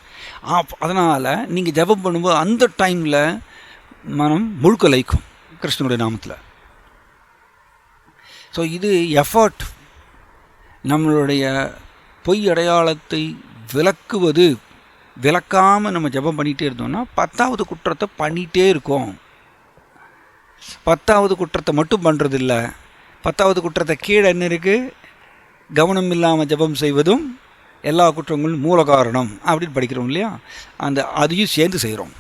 அதனால் நீங்கள் ஜபம் பண்ணும்போது அந்த டைமில் மனம் முழுக்க லயிக்கும் கிருஷ்ணனுடைய நாமத்தில். ஸோ இது எஃபர்ட். நம்மளுடைய பொய் அடையாளத்தை விளக்காமல் நம்ம ஜபம் பண்ணிகிட்டே இருந்தோம்னா 10வது குற்றத்தை பண்ணிகிட்டே இருக்கோம். 10வது குற்றத்தை மட்டும் பண்ணுறதில்ல, 10வது குற்றத்தை கீழே என்ன இருக்குது? கவனம் இல்லாமல் ஜபம் செய்வதும் எல்லா குற்றங்களும் மூல காரணம் அப்படின்னு படிக்கிறோம் இல்லையா? அதையும் சேர்ந்து செய்கிறோம்.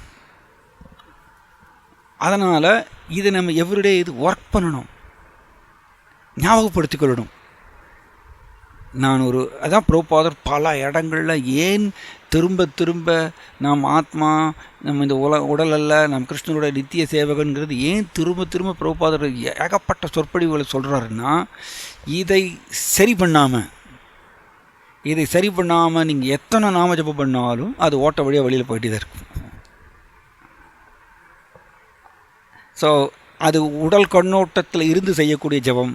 அதனால் இதை நம்ம எவ்ரிடே இது ஒர்க் பண்ணணும், ஞாபகப்படுத்திக் கொள்ளணும். அதான் பிரபுபாதர் பல இடங்களில் ஏன் திரும்ப நாம் ஆத்மா, நம்ம இந்த உடல் அல்ல, நம் கிருஷ்ணனுடைய நித்திய சேவகன்கிறது ஏன் திரும்ப பிரபுபாதர் ஏகப்பட்ட சொற்பொழிவுகளை சொல்கிறாருன்னா, இதை சரி பண்ணாமல், இதை சரி பண்ணாமல் நீங்கள் எத்தனை நாம ஜபம் பண்ணாலும் அது ஓட்ட வழியாக வெளியில் போயிட்டு தான் இருக்கும். ஸோ அது உடல் கண்ணோட்டத்தில் இருந்து செய்யக்கூடிய ஜபம்,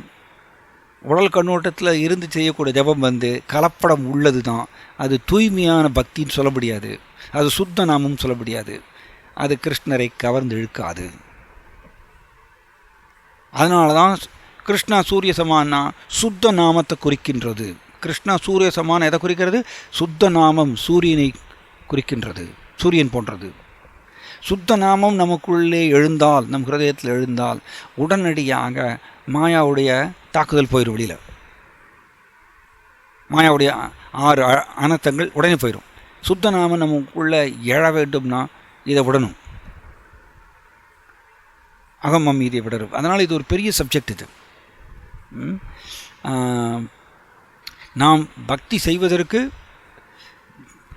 உடல் கண்ணோட்டத்தில் இருந்து செய்யக்கூடிய ஜபம் கலப்படம் உள்ளது தான். அது தூய்மையான பக்தின்னு சொல்ல முடியாது, அது சுத்த நாமம் சொல்ல முடியாது, அது கிருஷ்ணரை கவர்ந்து இழுக்காது. அதனால தான் கிருஷ்ணா சூரிய சமானா சுத்த நாமத்தை குறிக்கின்றது. கிருஷ்ணா சூரிய சமானம் எதை குறிக்கிறது? சுத்த நாமம் சூரியனை குறிக்கின்றது, சூரியன் போன்றது. சுத்த நாமம் நமக்குள்ளே எழுந்தால், நம் ஹிருதயத்தில் எழுந்தால் உடனடியாக மாயாவுடைய தாக்குதல் போயிடும். வெளியில் மாயாவுடைய 6 அனர்த்தங்கள் உடனே போயிடும். சுத்த நாமம் நமக்குள்ளே எழ வேண்டும்னா இதை விடணும், அகம் இதை விடரும். அதனால் இது ஒரு பெரிய சப்ஜெக்ட். இது நாம் பக்தி செய்வதற்கு,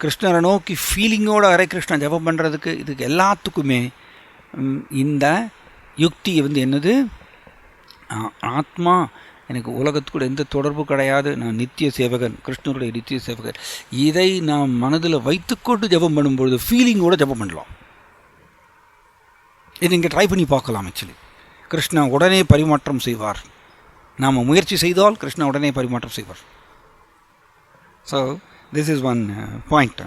கிருஷ்ணரை நோக்கி ஃபீலிங்கோடு ஹரே கிருஷ்ணா ஜபம் பண்ணுறதுக்கு, இதுக்கு எல்லாத்துக்குமே இந்த யுக்தி என்னது? ஆத்மா எனக்கு உலகத்துக்கூட எந்த தொடர்பு கிடையாது, நான் நித்திய சேவகன், கிருஷ்ணருடைய நித்திய சேவகன். இதை நாம் மனதில் வைத்துக்கொண்டு ஜபம் பண்ணும்பொழுது ஃபீலிங்கோடு ஜபம் பண்ணலாம். இது இங்கே ட்ரை பண்ணி பார்க்கலாம். ஆக்சுவலி கிருஷ்ணா உடனே பரிமாற்றம் செய்வார். நாம் முயற்சி செய்தால் கிருஷ்ணா உடனே பரிமாற்றம் செய்வார். So this is one point.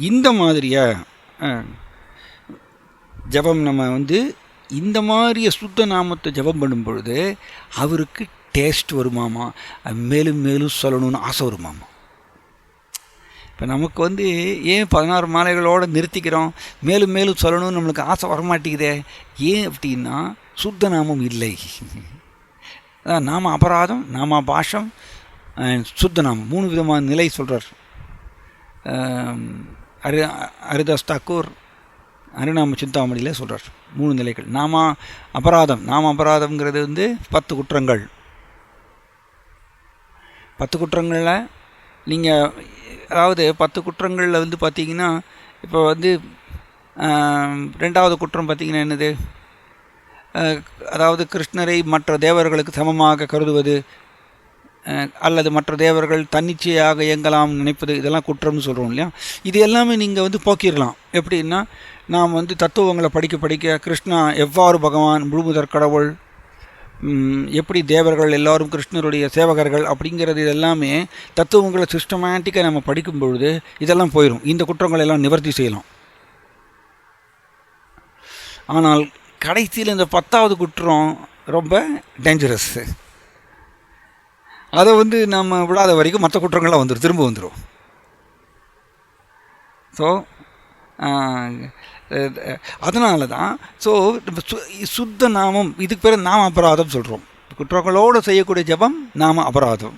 இந்த மாதிரிய ஜபம் நம்ம இந்த மாதிரிய சுத்த நாமத்தை ஜபம் பண்ணும் பொழுது அவருக்கு டேஸ்ட் வருமாமா, மேலும் மேலும் சொல்லணும்னு ஆசை வருமாமா. இப்போ நமக்கு ஏன் 16 மாலைகளோடு நிறுத்திக்கிறோம், மேலும் மேலும் சொல்லணும்னு நம்மளுக்கு ஆசை வரமாட்டேங்குதே. ஏன் அப்படின்னா சுத்த நாமம் இல்லை. நாம அபராதம், நாம பாஷம், சுத்த நாமம் 3 விதமான நிலை சொல்கிறார் ஹரிதாஸ் தாக்கூர் அருணாம சிந்தாமணியில் சொல்கிறார். 3 நிலைகள். நாம அபராதம்ங்கிறது 10 குற்றங்கள். 10 குற்றங்களில் நீங்கள் அதாவது 10 குற்றங்களில் பார்த்தீங்கன்னா, இப்போ 2வது குற்றம் பார்த்தீங்கன்னா என்னது? அதாவது கிருஷ்ணரை மற்ற தேவர்களுக்கு சமமாக கருதுவது, அல்லது மற்ற தேவர்கள் தன்னிச்சையாக இயங்கலாம் நினைப்பது, இதெல்லாம் குற்றம்னு சொல்கிறோம் இல்லையா? இது எல்லாமே நீங்கள் போக்கிடலாம். எப்படின்னா, நாம் தத்துவங்களை படிக்க கிருஷ்ணா எவ்வாறு பகவான் முழுமுதற் கடவுள், எப்படி தேவர்கள் எல்லோரும் கிருஷ்ணருடைய சேவகர்கள் அப்படிங்கிறது, இதெல்லாமே தத்துவங்களை சிஸ்டமேட்டிக்காக நம்ம படிக்கும் பொழுது இதெல்லாம் போயிடும். இந்த குற்றங்கள் எல்லாம் நிவர்த்தி செய்யலாம். ஆனால் கடைசியில் இந்த 10வது குற்றம் ரொம்ப டேஞ்சரஸ். அதை நம்ம விடாத வரைக்கும் மற்ற குற்றங்கள்லாம் திரும்ப வந்துடும். ஸோ அதனால தான் சுத்த நாமம், இதுக்கு பேர் நாம அபராதம் சொல்கிறோம். குற்றங்களோடு செய்யக்கூடிய ஜபம் நாம அபராதம்.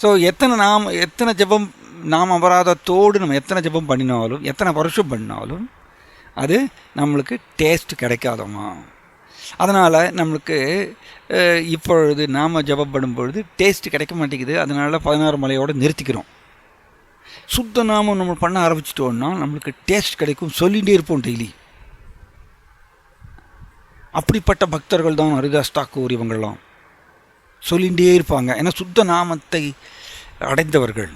ஸோ எத்தனை ஜபம் நாம அபராதத்தோடு நம்ம எத்தனை ஜபம் பண்ணினாலும், எத்தனை வருஷம் பண்ணினாலும் அது நம்மளுக்கு டேஸ்ட் கிடைக்காதோமா. அதனால் நம்மளுக்கு இப்பொழுது நாம் ஜபம் பண்ணும்பொழுது டேஸ்ட் கிடைக்க மாட்டேங்குது. அதனால் 16 மலையோடு நிறுத்திக்கிறோம். சுத்த நாமம் நம்ம பண்ண ஆரம்பிச்சிட்டோன்னா நம்மளுக்கு டேஸ்ட் கிடைக்கும், சொல்லிகிட்டே இருப்போம் டெய்லி. அப்படிப்பட்ட பக்தர்கள் தான் ஹரிதாஸ் தாக்கூர் இவங்கள்லாம் சொல்லிகிட்டே இருப்பாங்க. ஏன்னா சுத்த நாமத்தை அடைந்தவர்கள்.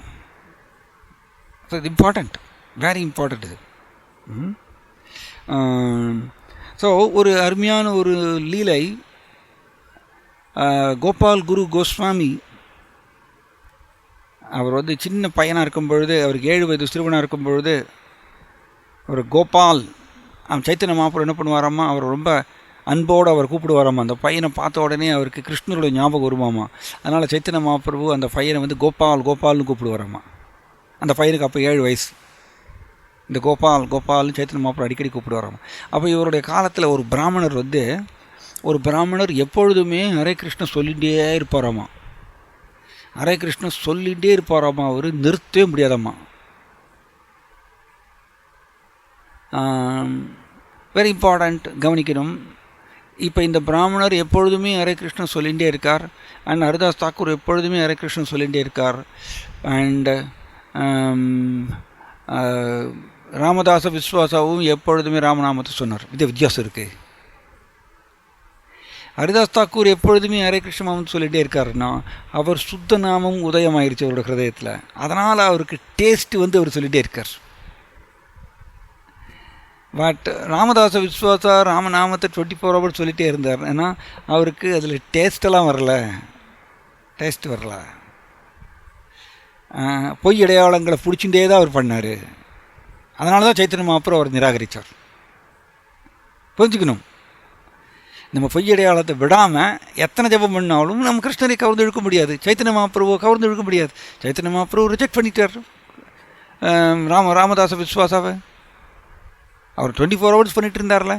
இது இம்பார்ட்டண்ட், வெரி இம்பார்ட்டண்ட் இது. ஸோ ஒரு அருமையான ஒரு லீலை, கோபால் குரு கோஸ்வாமி அவர் சின்ன பையனாக இருக்கும் பொழுது, அவருக்கு 7 வயது சிறுவனாக இருக்கும் பொழுது, அவர் கோபால், அவன் சைத்தன்ய மகாபிரபு என்ன பண்ணுவாராம்மா, அவர் ரொம்ப அன்போடு அவர் கூப்பிடுவாராம்மா. அந்த பையனை பார்த்த உடனே அவருக்கு கிருஷ்ணருடைய ஞாபகம் வருமாம்மா. அதனால் சைத்தன்ய மகாபிரபு அந்த பையனை கோபால்னு கூப்பிடுவாராம்மா. அந்த பையனுக்கு அப்போ 7 வயசு. இந்த கோபால்னு சைத்தன்ய மகாபிரபு அடிக்கடி கூப்பிடுவாராம்மா. அப்போ இவருடைய காலத்தில் ஒரு பிராமணர் எப்பொழுதுமே ஹரே கிருஷ்ண சொல்லிகிட்டே இருப்பாராம்மா. ஹரே கிருஷ்ண சொல்லிகிட்டே இருப்பாராம்மா. அவர் நிறுத்தவே முடியாதம்மா. வெரி இம்பார்ட்டண்ட், கவனிக்கணும். இப்போ இந்த பிராமணர் எப்பொழுதுமே ஹரே கிருஷ்ண சொல்லிகிட்டே இருக்கார். அண்ட் ஹரிதாஸ் தாக்கூர் எப்பொழுதுமே ஹரே கிருஷ்ண சொல்லிகிட்டே இருக்கார். அண்ட் ராமதாச விஸ்வாசாவும் எப்பொழுதுமே ராமநாமத்தை சொன்னார். இது வித்தியாசம் இருக்குது. ஹரிதாஸ் தாக்கூர் எப்பொழுதுமே ஹரே கிருஷ்ண மாமன் சொல்லிகிட்டே இருக்காருன்னா அவர் சுத்த நாமம் உதயமாயிருச்சு அவரோட ஹிருதயத்தில். அதனால் அவருக்கு டேஸ்ட்டு வந்து அவர் சொல்லிகிட்டே இருக்கார். பட் ராமதாச விஸ்வாசா ராமநாமத்தை 24 hours சொல்லிகிட்டே இருந்தார். ஏன்னா அவருக்கு அதில் டேஸ்டெல்லாம் வரல. பொய் அடையாளங்களை பிடிச்சிட்டே தான் அவர் பண்ணார். அதனால தான் சைத்தன்ய மகாபிரபு அவர் நிராகரித்தார். புரிஞ்சுக்கணும், நம்ம பொய் அடையாளத்தை விடாமல் எத்தனை ஜபம் பண்ணாலும் நம்ம கிருஷ்ணரை கவர்ந்து இழுக்க முடியாது, சைத்தன்ய மகாபிரபுவை கவர்ந்து இழுக்க முடியாது. சைத்தன்ய மகாபிரபு ரிஜெக்ட் பண்ணிட்டார் ராமதாச விஸ்வாசாவை. அவர் 24 hours பண்ணிகிட்டு இருந்தார்ல.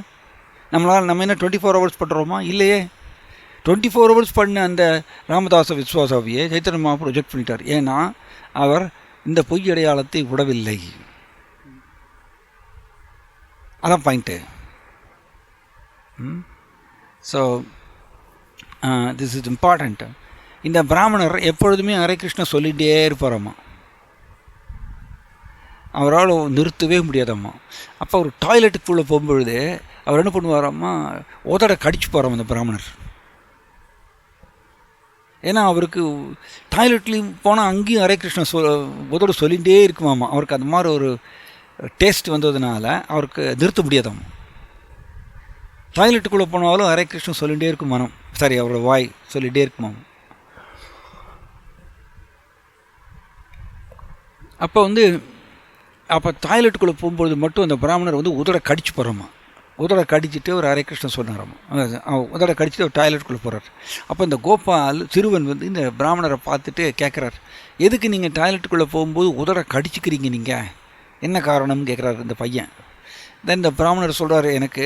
நம்ம என்ன 24 hours பண்ணுறோமா? இல்லையே. 24 hours பண்ண அந்த ராமதாச விஸ்வாசாவையே சைத்தன்ய மகாபிரபு ரிஜெக்ட் பண்ணிட்டார். ஏன்னா அவர் இந்த பொய் அடையாளத்தை விடவில்லை. அதான் point. So this is important. இந்த பிராமணர் எப்பொழுதுமே ஹரே கிருஷ்ணா சொல்லிகிட்டே இருப்பாராம்மா. அவரால் நிறுத்தவே முடியாதம்மா. அப்போ அவர் டாய்லெட்டுக்குள்ளே போகும்பொழுது அவர் என்ன பண்ணுவாராம்மா, உதட கடிச்சு போகிறார் அந்த பிராமணர். ஏன்னா அவருக்கு டாய்லெட்லேயும் போனால் அங்கேயும் ஹரே கிருஷ்ணா உதட சொல்லிகிட்டே இருக்குமாம்மா. அவருக்கு அந்த மாதிரி ஒரு டேஸ்ட் வந்ததுனால அவருக்கு நிறுத்த முடியாதாம்மா. டாய்லெட்டுக்குள்ளே போனாலும் ஹரே கிருஷ்ணா சொல்லிகிட்டே இருக்கும் மனம், சாரி அவரோட வாய் சொல்லிகிட்டே இருக்குமாம். அப்போ டாய்லெட்டுக்குள்ளே போகும்பொழுது மட்டும் அந்த பிராமணர் வந்து உதட கடிச்சு போகிறாமா. உதட கடிச்சிட்டு ஒரு ஹரே கிருஷ்ணா சொன்னாராம்மா. உதட கடிச்சிட்டு ஒரு டாய்லெட்டுக்குள்ளே போகிறார். அப்போ இந்த கோபால் சிறுவன் வந்து இந்த பிராமணரை பார்த்துட்டு கேட்குறார், எதுக்கு நீங்கள் டாய்லெட்டுக்குள்ளே போகும்போது உதட கடிச்சிக்கிறீங்க, நீங்கள் என்ன காரணம்னு கேட்குறாரு இந்த பையன். தென் இந்த பிராமணர் சொல்கிறார், எனக்கு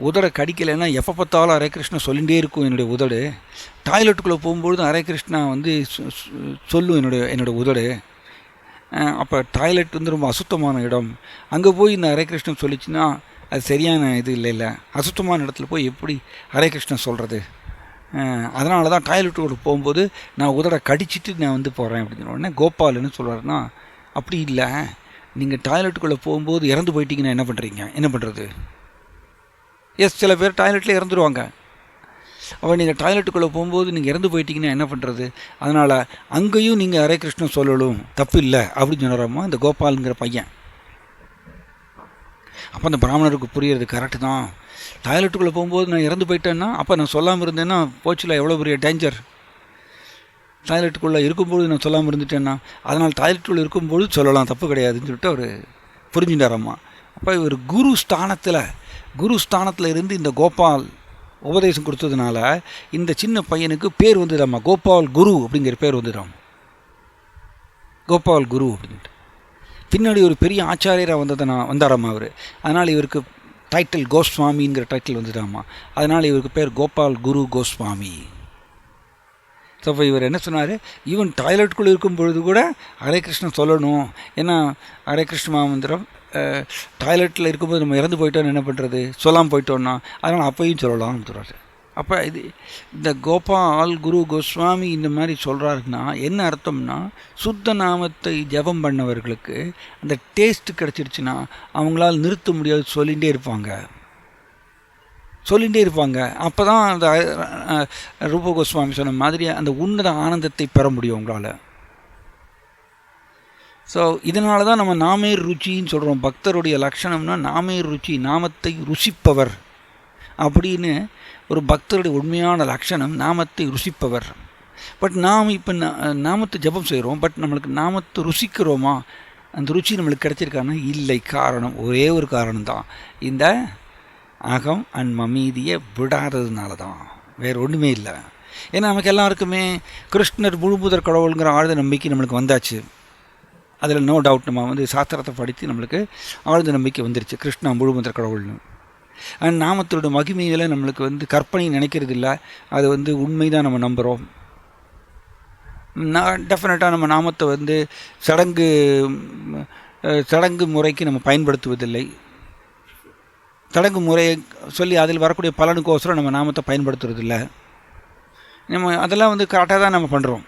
உதட கடிக்கலைன்னா எப்போ பார்த்தாலும் ஹரே கிருஷ்ணா சொல்லிகிட்டே இருக்கும் என்னுடைய உதடு. டாய்லெட்டுக்குள்ளே போகும்பொழுது ஹரே கிருஷ்ணா வந்து சொல்லும் என்னுடைய உதடு. அப்போ டாய்லெட் வந்து ரொம்ப அசுத்தமான இடம், அங்கே போய் இந்த ஹரே கிருஷ்ணன் சொல்லிச்சுன்னா அது சரியான இது இல்லை. அசுத்தமான இடத்துல போய் எப்படி ஹரே கிருஷ்ணன் சொல்கிறது? அதனால தான் டாய்லெட்டுக்குள்ளே போகும்போது நான் உதட கடிச்சிட்டு நான் வந்து போகிறேன் அப்படின்னு. உடனே கோபால் என்ன சொல்கிறாருன்னா, அப்படி இல்லை, நீங்கள் டாய்லெட்டுக்குள்ளே போகும்போது இறந்து போயிட்டீங்கன்னா என்ன பண்ணுறது? எஸ், சில பேர் டாய்லெட்டில் இறந்துருவாங்க. அப்போ நீங்கள் டாய்லெட்டுக்குள்ளே போகும்போது நீங்கள் இறந்து போயிட்டீங்கன்னா என்ன பண்ணுறது? அதனால் அங்கேயும் நீங்கள் ஹரே கிருஷ்ணன் சொல்லணும், தப்பு இல்லை அப்படின்னு சொன்னாராம்மா இந்த கோபாலுங்கிற பையன். அப்போ அந்த பிராமணருக்கு புரியுறது, கரெக்டு தான், டாய்லெட்டுக்குள்ளே போகும்போது நான் இறந்து போயிட்டேன்னா அப்போ நான் சொல்லாமல் இருந்தேன்னா போச்சுல, எவ்வளோ பெரிய டேஞ்சர். டாய்லெட்டுக்குள்ளே இருக்கும்போது நான் சொல்லாமல் இருந்துட்டேன்னா, அதனால் டாய்லெட்டுக்குள்ளே இருக்கும்போது சொல்லலாம், தப்பு கிடையாதுன்னு சொல்லிட்டு அவர் புரிஞ்சுட்டாரம்மா. அப்போ இவர் குரு ஸ்தானத்தில் இருந்து இந்த கோபால் உபதேசம் கொடுத்ததுனால இந்த சின்ன பையனுக்கு பேர் வந்துடாமா, கோபால் குரு அப்படிங்கிற பேர் வந்துடாமா, கோபால் குரு அப்படின்ட்டு. பின்னாடி ஒரு பெரிய ஆச்சாரியராக வந்தாராம்மா அவர். அதனால் இவருக்கு டைட்டில் கோஸ்வாமிங்கிற டைட்டில் வந்துட்டாமா. அதனால் இவருக்கு பேர் கோபால் குரு கோஸ்வாமி. ஸோ இப்போ இவர் என்ன சொன்னார், ஈவன் டாய்லெட்டுக்குள்ளே இருக்கும் பொழுது கூட ஹரே கிருஷ்ணன் சொல்லணும். ஏன்னா ஹரே கிருஷ்ண மந்திரம் டாய்லெட்டில் இருக்கும்போது நம்ம இறந்து போயிட்டோன்னு என்ன பண்ணுறது, சொல்லாமல் போயிட்டோன்னா, அதனால் அப்பையும் சொல்லலாம்னு சொல்கிறாரு. அப்போ இந்த கோபால் குரு கோஸ்வாமி இந்த மாதிரி சொல்கிறாருன்னா என்ன அர்த்தம்னா, சுத்த நாமத்தை ஜபம் பண்ணவர்களுக்கு அந்த டேஸ்ட்டு கிடச்சிருச்சுன்னா அவங்களால் நிறுத்த முடியாது, சொல்லிகிட்டே இருப்பாங்க. அப்போ தான் அந்த ரூப கோஸ்வாமி சொன்ன மாதிரி அந்த உன்னத ஆனந்தத்தை பெற முடியும் உங்களால். ஸோ இதனால தான் நம்ம நாமே ருச்சின்னு சொல்கிறோம். பக்தருடைய லட்சணம்னா நாமே ருச்சி, நாமத்தை ருசிப்பவர் அப்படின்னு. ஒரு பக்தருடைய உண்மையான லட்சணம் நாமத்தை ருசிப்பவர். பட் நாம் இப்போ நாமத்தை ஜபம் செய்கிறோம், பட் நம்மளுக்கு நாமத்தை ருசிக்கிறோமா, அந்த ருச்சி நம்மளுக்கு கிடைச்சிருக்காங்கன்னா இல்லை. காரணம் ஒரே ஒரு காரணம்தான், இந்த அகம் அண்ட் மமீதியை விடாததுனால தான், வேறு ஒன்றுமே இல்லை. ஏன்னா நமக்கு எல்லாருக்குமே கிருஷ்ணர் முழுமுதற் கடவுளுங்கிற ஆழ்ந்த நம்பிக்கை நம்மளுக்கு வந்தாச்சு. அதில் நோ டவுட். நம்ம வந்து சாஸ்திரத்தை படித்து நம்மளுக்கு ஆழ்ந்த நம்பிக்கை வந்துருச்சு, கிருஷ்ணா முழுமுதற் கடவுள்னு. அண்ட் நாமத்தோட மகிமையில் நம்மளுக்கு வந்து கற்பனை நினைக்கிறது இல்லை, அது வந்து உண்மை தான் நம்ம நம்புகிறோம். டெஃபினட்டாக நம்ம நாமத்தை வந்து சடங்கு முறைக்கு நம்ம பயன்படுத்துவதில்லை. சடங்கு முறையை சொல்லி அதில் வரக்கூடிய பலனுக்கோசரம் நம்ம நாமத்தை பயன்படுத்துறதில்லை. நம்ம அதெல்லாம் வந்து கரெக்டாக தான் நம்ம பண்ணுறோம்.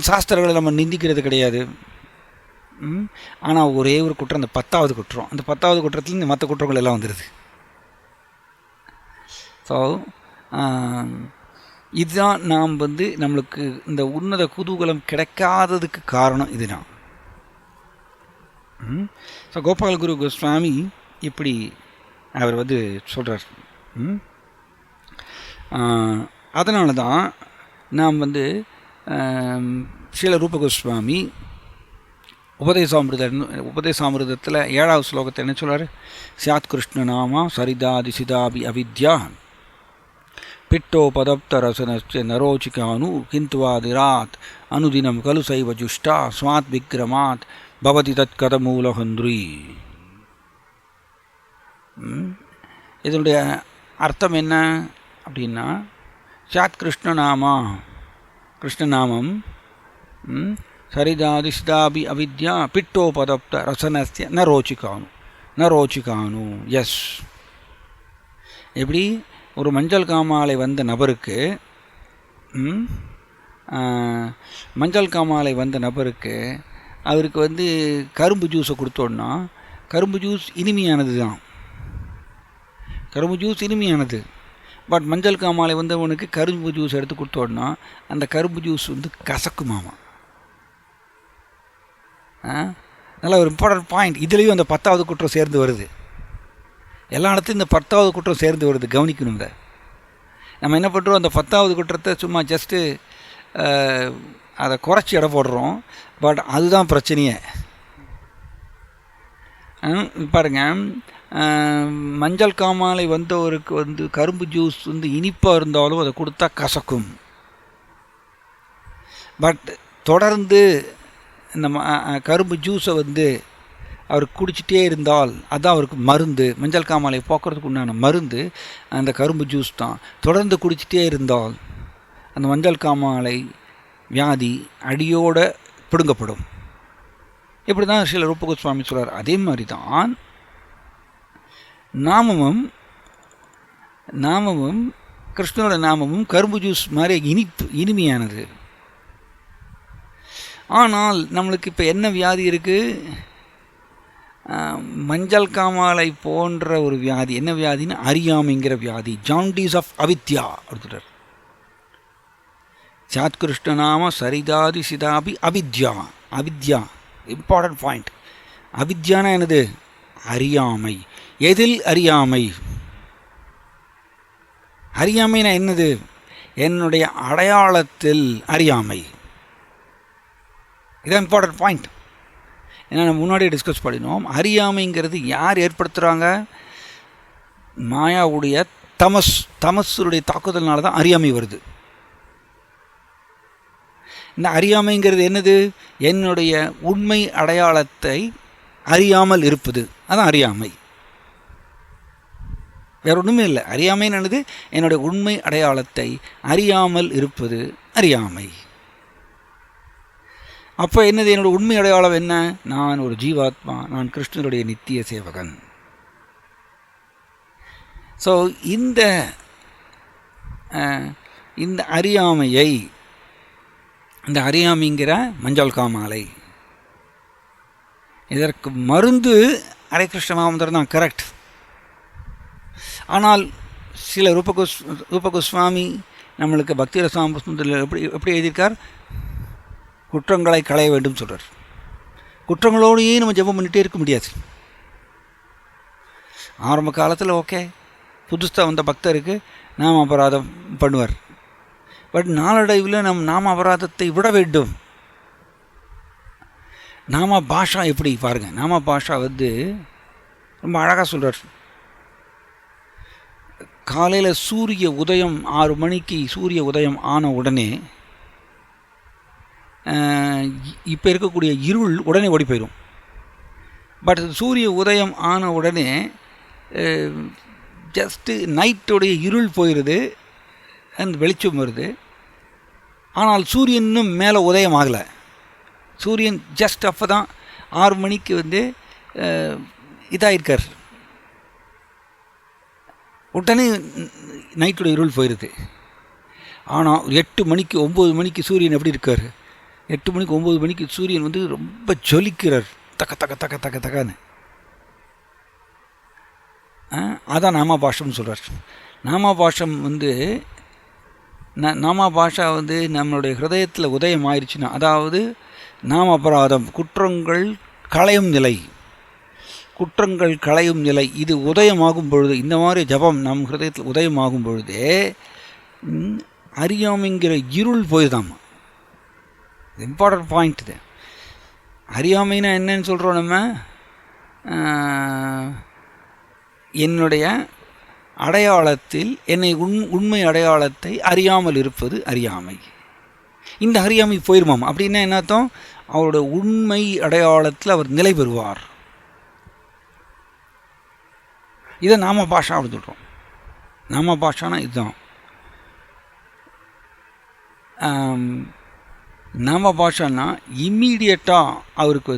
சாஸ்திரங்களை நம்ம நிந்திக்கிறது கிடையாது. ஆனால் ஒரே ஒரு குற்றம், அந்த 10வது குற்றம். அந்த 10வது குற்றத்துலேருந்து மற்ற குற்றங்கள் எல்லாம் வந்துடுது. ஸோ இதுதான் நாம் நம்மளுக்கு இந்த உன்னத குதூகலம் கிடைக்காததுக்கு காரணம் இதுதான். ஸோ கோபாலகுரு கோஸ்வாமி இப்படி அவர் சொல்கிறார். அதனால தான் நாம் ஸ்ரீல ரூப கோஸ்வாமி உபதேசாமிருதத்தில் 7வது ஸ்லோகத்தை என்ன சொல்கிறார்? சியாத் கிருஷ்ண நாமா சரிதாதி சிதாபி அவித்யா பிட்டோபதப்த ரசனஸ்ய நரோச்சிகானு கிந்துவாதிராத் அனுதினம் கலு சைவ ஜுஷ்டா ஸ்வாத் விக்ரமாத் பவதி தத் கதமூலஹந்திரி. இதனுடைய அர்த்தம் என்ன அப்படின்னா, சாத் கிருஷ்ணநாமம் சரிதாதி சிதாபி அவித்யா பிட்டோபதப்த ரசனஸ்ய நரோச்சிகானு. எஸ், எப்படி ஒரு மஞ்சள் காமாலை வந்த நபருக்கு அவருக்கு கரும்பு ஜூஸை கொடுத்தோன்னா, கரும்பு ஜூஸ் இனிமையானது. பட் மஞ்சள் காமாலை அவனுக்கு கரும்பு ஜூஸ் எடுத்து கொடுத்தோன்னா அந்த கரும்பு ஜூஸ் கசக்குமாமா. நல்ல ஒரு இம்பார்ட்டன்ட் பாயிண்ட். இதுலேயும் அந்த 10வது குற்றம் சேர்ந்து வருது. எல்லா இடத்துலையும் இந்த 10வது குற்றம் சேர்ந்து வருது, கவனிக்கணுங்க. நம்ம என்ன பண்ணுறோம், அந்த 10வது குற்றத்தை சும்மா ஜஸ்ட்டு அதை குறைச்சி எடை போடுறோம். பட் அதுதான் பிரச்சனையே. பாருங்க, மஞ்சள் காமாலை வந்தவருக்கு கரும்பு ஜூஸ் இனிப்பாக இருந்தாலும் அதை கொடுத்தா கசக்கும். பட் தொடர்ந்து இந்த கரும்பு ஜூஸை அவர் குடிச்சிட்டே இருந்தால் அதுதான் அவருக்கு மருந்து. மஞ்சள் காமாலை போக்குறதுக்கு உண்டான மருந்து அந்த கரும்பு ஜூஸ் தான். தொடர்ந்து குடிச்சிட்டே இருந்தால் அந்த மஞ்சள் காமாலை வியாதி அடியோடு பிடுங்கப்படும். இப்படி தான் ஸ்ரீல ரூப கோஸ்வாமி சொல்கிறார். அதே மாதிரி தான் நாமமும் கிருஷ்ணனோட நாமமும் கரும்பு ஜூஸ் மாதிரி இனிமையானது. ஆனால் நம்மளுக்கு இப்போ என்ன வியாதி இருக்குது? மஞ்சள் காமாலை போன்ற ஒரு வியாதி. என்ன வியாதின்னு? அறியாமைங்கிற வியாதி, ஜாண்டிஸ் ஆஃப் அவித்யா கொடுத்துட்டார். சாத் கிருஷ்ணநாம சரிதாதி சிதாபி அவித்யா இம்பார்ட்டன்ட் பாயிண்ட். அவித்யானா என்னது? அறியாமை. எதில் அறியாமை? அறியாமைனா என்னது? என்னுடைய அடையாளத்தில் அறியாமை. இதான் இம்பார்ட்டன்ட் பாயிண்ட். ஏன்னா நம்ம முன்னாடியே டிஸ்கஸ் பண்ணினோம். அறியாமைங்கிறது யார் ஏற்படுத்துகிறாங்க? மாயாவுடைய தமஸுடைய தாக்குதல்னால தான் அறியாமை வருது. இந்த அறியாமைங்கிறது என்னது? என்னுடைய உண்மை அடையாளத்தை அறியாமல் இருப்பது. அதான் அறியாமை, வேற ஒன்றுமே இல்லை. அறியாமைன்னு என்னது? என்னுடைய உண்மை அடையாளத்தை அறியாமல் இருப்பது அறியாமை. அப்போ என்னது? என்னோடய உண்மை அடையாளம் என்ன? நான் ஒரு ஜீவாத்மா, நான் கிருஷ்ணனுடைய நித்திய சேவகன். ஸோ இந்த அறியாமைங்கிற மஞ்சள் காமாலை, இதற்கு மருந்து ஹரே கிருஷ்ண மகாமந்திரம் தான். கரெக்ட். ஆனால் சில ரூப கோஸ்வாமி நம்மளுக்கு பக்தி ரசாமிரதத்தில் எப்படி எழுதியிருக்கார்? குற்றங்களை களைய வேண்டும் சொல்கிறார். குற்றங்களோடையே நம்ம ஜெபம் பண்ணிகிட்டே இருக்க முடியாது. ஆரம்ப காலத்தில் ஓகே, புதுசாக வந்த பக்தருக்கு நாம் அபராதம் பண்ணுவார். பட் நாளடைவில் நாம அபராதத்தை விட வேண்டும். நாம பாஷா எப்படி பாருங்கள். நாம பாஷா ரொம்ப அழகாக சொல்கிறார். காலையில் சூரிய உதயம் 6 மணிக்கு சூரிய உதயம் ஆன உடனே இப்போ இருக்கக்கூடிய இருள் உடனே ஓடி போயிடும். பட் சூரிய உதயம் ஆன உடனே ஜஸ்ட்டு நைட்டுடைய இருள் போயிடுது, அந்த வெளிச்சம் வருது. ஆனால் சூரியனும் மேலே உதயம் ஆகலை. சூரியன் ஜஸ்ட் அப்போ தான் 6 மணிக்கு இதாகிருக்கார். உடனே நைட்டுடைய இருள் போயிடுது. ஆனால் 8 மணிக்கு 9 மணிக்கு சூரியன் எப்படி இருக்கார்? 8 மணிக்கு 9 மணிக்கு சூரியன் ரொம்ப ஜொலிக்கிறார், தக்க தக்க தக்க தக்க தக்கன்னு. அதான் நாம பாஷம்னு சொல்கிறார். நாமபாஷம் நாமபாஷா நம்மளுடைய ஹிருதயத்தில் உதயம் ஆயிடுச்சுன்னா, அதாவது நாம அபராதம் குற்றங்கள் களையும் நிலை, குற்றங்கள் களையும் நிலை இது உதயமாகும் பொழுது, இந்த மாதிரி ஜபம் நம் ஹிருதயத்தில் உதயமாகும் பொழுதே அறியாமைங்கிற இருள் போயிடுதாம்மா. இம்பார்ட்டன்ட் பாயிண்ட் இது. அறியாமைன்னா என்னன்னு சொல்கிறோம் நம்ம, என்னுடைய அடையாளத்தில் என்னை உண்மை அடையாளத்தை அறியாமல் இருப்பது அறியாமை. இந்த அறியாமை போயிருமாம். அப்படின்னா என்ன அர்த்தம்? அவரோட உண்மை அடையாளத்தில் அவர் நிலை பெறுவார். இதை நாம பாஷா அப்படின்னு சொல்கிறோம். நாம பாஷானா இதுதான். நாம பாஷான்னா இம்மீடியட்டாக அவருக்கு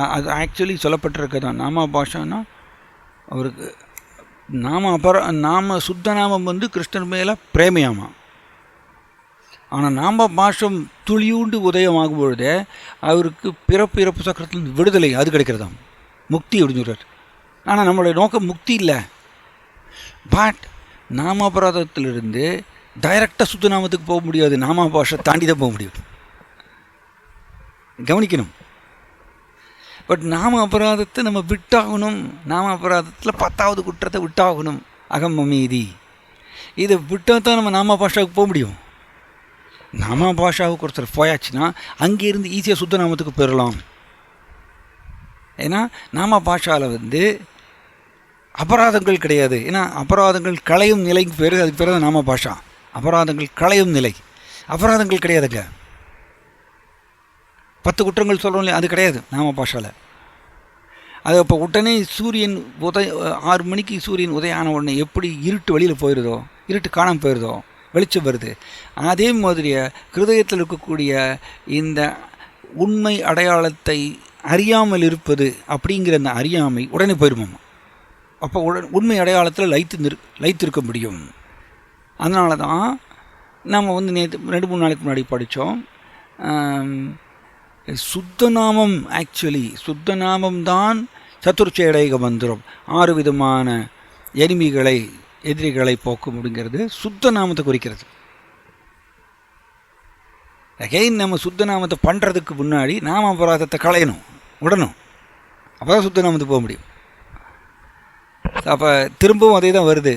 அது ஆக்சுவலி சொல்லப்பட்டிருக்கதான். நாம பாஷான்னா அவருக்கு நாம சுத்த நாமம் கிருஷ்ணர் மேலே பிரேமையாமா. ஆனால் நாம பாஷம் துளியூண்டு உதயமாகும் பொழுதே அவருக்கு பிறப்பு இறப்பு சக்கரத்தில் விடுதலை அது கிடைக்கிறதாம், முக்தி அப்படின்னு சொல்கிறார். ஆனால் நம்மளுடைய நோக்கம் முக்தி இல்லை. பட் நாம அபராதத்திலிருந்து டைரக்டாக சுத்த நாமத்துக்கு போக முடியாது, நாம பாஷை தாண்டி தான் போக முடியும். கவனிக்கணும். பட் நாம அபராதத்தை நம்ம விட்டாகணும். நாம அபராதத்தில் 10வது குற்றத்தை விட்டாகணும், அகம் அமைதி. இதை விட்டால் தான் நம்ம நாம பாஷாவுக்கு போக முடியும். நாம பாஷாவுக்கு ஒருத்தர் போயாச்சுன்னா அங்கேருந்து ஈஸியாக சுத்த நாமத்துக்கு பெறலாம். ஏன்னா நாம பாஷாவில் அபராதங்கள் கிடையாது. ஏன்னா அபராதங்கள் களையும் நிலைக்கு பேர், அதுக்கு பேர் தான் நாம பாஷா. அபராதங்கள் களையும் நிலை, அபராதங்கள் கிடையாதுங்க. 10 குற்றங்கள் சொல்கிறோம் இல்லையா, அது கிடையாது நாம பாஷாவில். அது இப்போ உடனே சூரியன் 6 மணிக்கு சூரியன் உதயம் ஆன உடனே எப்படி இருட்டு வெளியில் போயிடுதோ, இருட்டு காணாமல் போயிடுதோ, வெளிச்சம் வருது. அதே மாதிரியே ஹிருதயத்தில் இருக்கக்கூடிய இந்த உண்மை அடையாளத்தை அறியாமல் இருப்பது அப்படிங்கிற அந்த அறியாமை உடனே போயிடுமாம். அப்போ உண்மை அடையாளத்தில் லைத்திருக்க முடியும். அதனால தான் நம்ம நேற்று 2-3 நாளைக்கு முன்னாடி படித்தோம், சுத்தநாமம் ஆக்சுவலி சுத்தநாமம்தான் சத்துர்ச்சேடைக மந்திரம். 6 விதமான எதிரிகளை போக்கும் அப்படிங்கிறது சுத்த நாமத்தை குறிக்கிறது. அகைன் நம்ம சுத்த நாமத்தை பண்ணுறதுக்கு முன்னாடி நாம அபராதத்தை களையணும், விடணும். அப்போ தான் சுத்த நாமத்துக்கு போக முடியும். அப்போ திரும்பவும் அதே தான் வருது.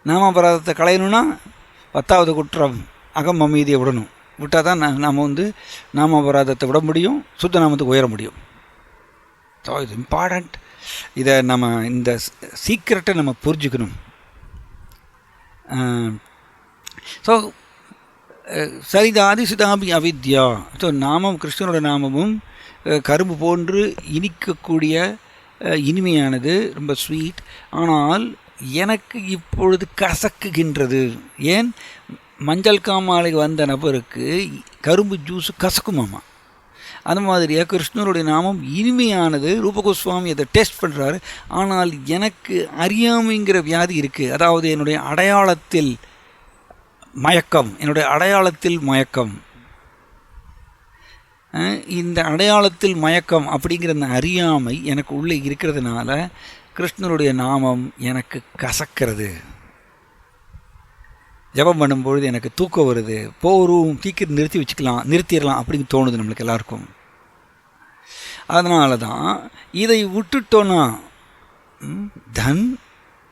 நாம அபராதத்தை களையணும்னா 10வது குற்றம் அகம் அமைதியை விடணும். விட்டால் தான் நாம் நாம அபராதத்தை விட முடியும், சுத்த நாமத்துக்கு உயர முடியும். ஸோ இது இம்பார்ட்டண்ட். இதை நம்ம இந்த சீக்ரெட்டை நம்ம புரிஞ்சுக்கணும். ஸோ சரிதாதி சிதாபி அவித்யா. ஸோ நாமம் கிருஷ்ணனோட நாமமும் கரும்பு போன்று இனிக்கக்கூடிய இனிமையானது, ரொம்ப ஸ்வீட். ஆனால் எனக்கு இப்பொழுது கசக்குகின்றது. ஏன்? மஞ்சள் காமாலைக்கு வந்த நபருக்கு கரும்பு ஜூஸு கசக்குமாமா. அது மாதிரியே கிருஷ்ணருடைய நாமம் இனிமையானது. ரூபகோஸ்வாமி அதை டேஸ்ட் பண்ணுறாரு. ஆனால் எனக்கு அறியாமைங்கிற வியாதி இருக்குது. அதாவது என்னுடைய அடையாளத்தில் மயக்கம். இந்த அடையாளத்தில் மயக்கம் அப்படிங்கிற அந்த அறியாமை எனக்கு உள்ளே இருக்கிறதுனால கிருஷ்ணருடைய நாமம் எனக்கு கசக்கிறது. ஜபம் பண்ணும்பொழுது எனக்கு தூக்கம் வருது, போரும் சீக்கிரம் நிறுத்திடலாம் அப்படின்னு தோணுது நம்மளுக்கு எல்லாருக்கும். அதனால தான் இதை விட்டுட்டோன்னா தன்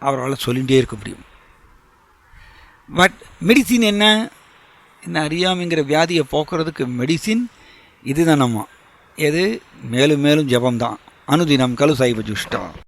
அவரால் சொல்லிகிட்டே இருக்க முடியும். பட் மெடிசின் என்ன? இந்த அறியாமைங்கிற வியாதியை போக்குறதுக்கு மெடிசின் இதுதான். நம்ம எது? மேலும் மேலும் ஜபம்தான். அனுதினம் கலு சைவ ஜுஷ்டா.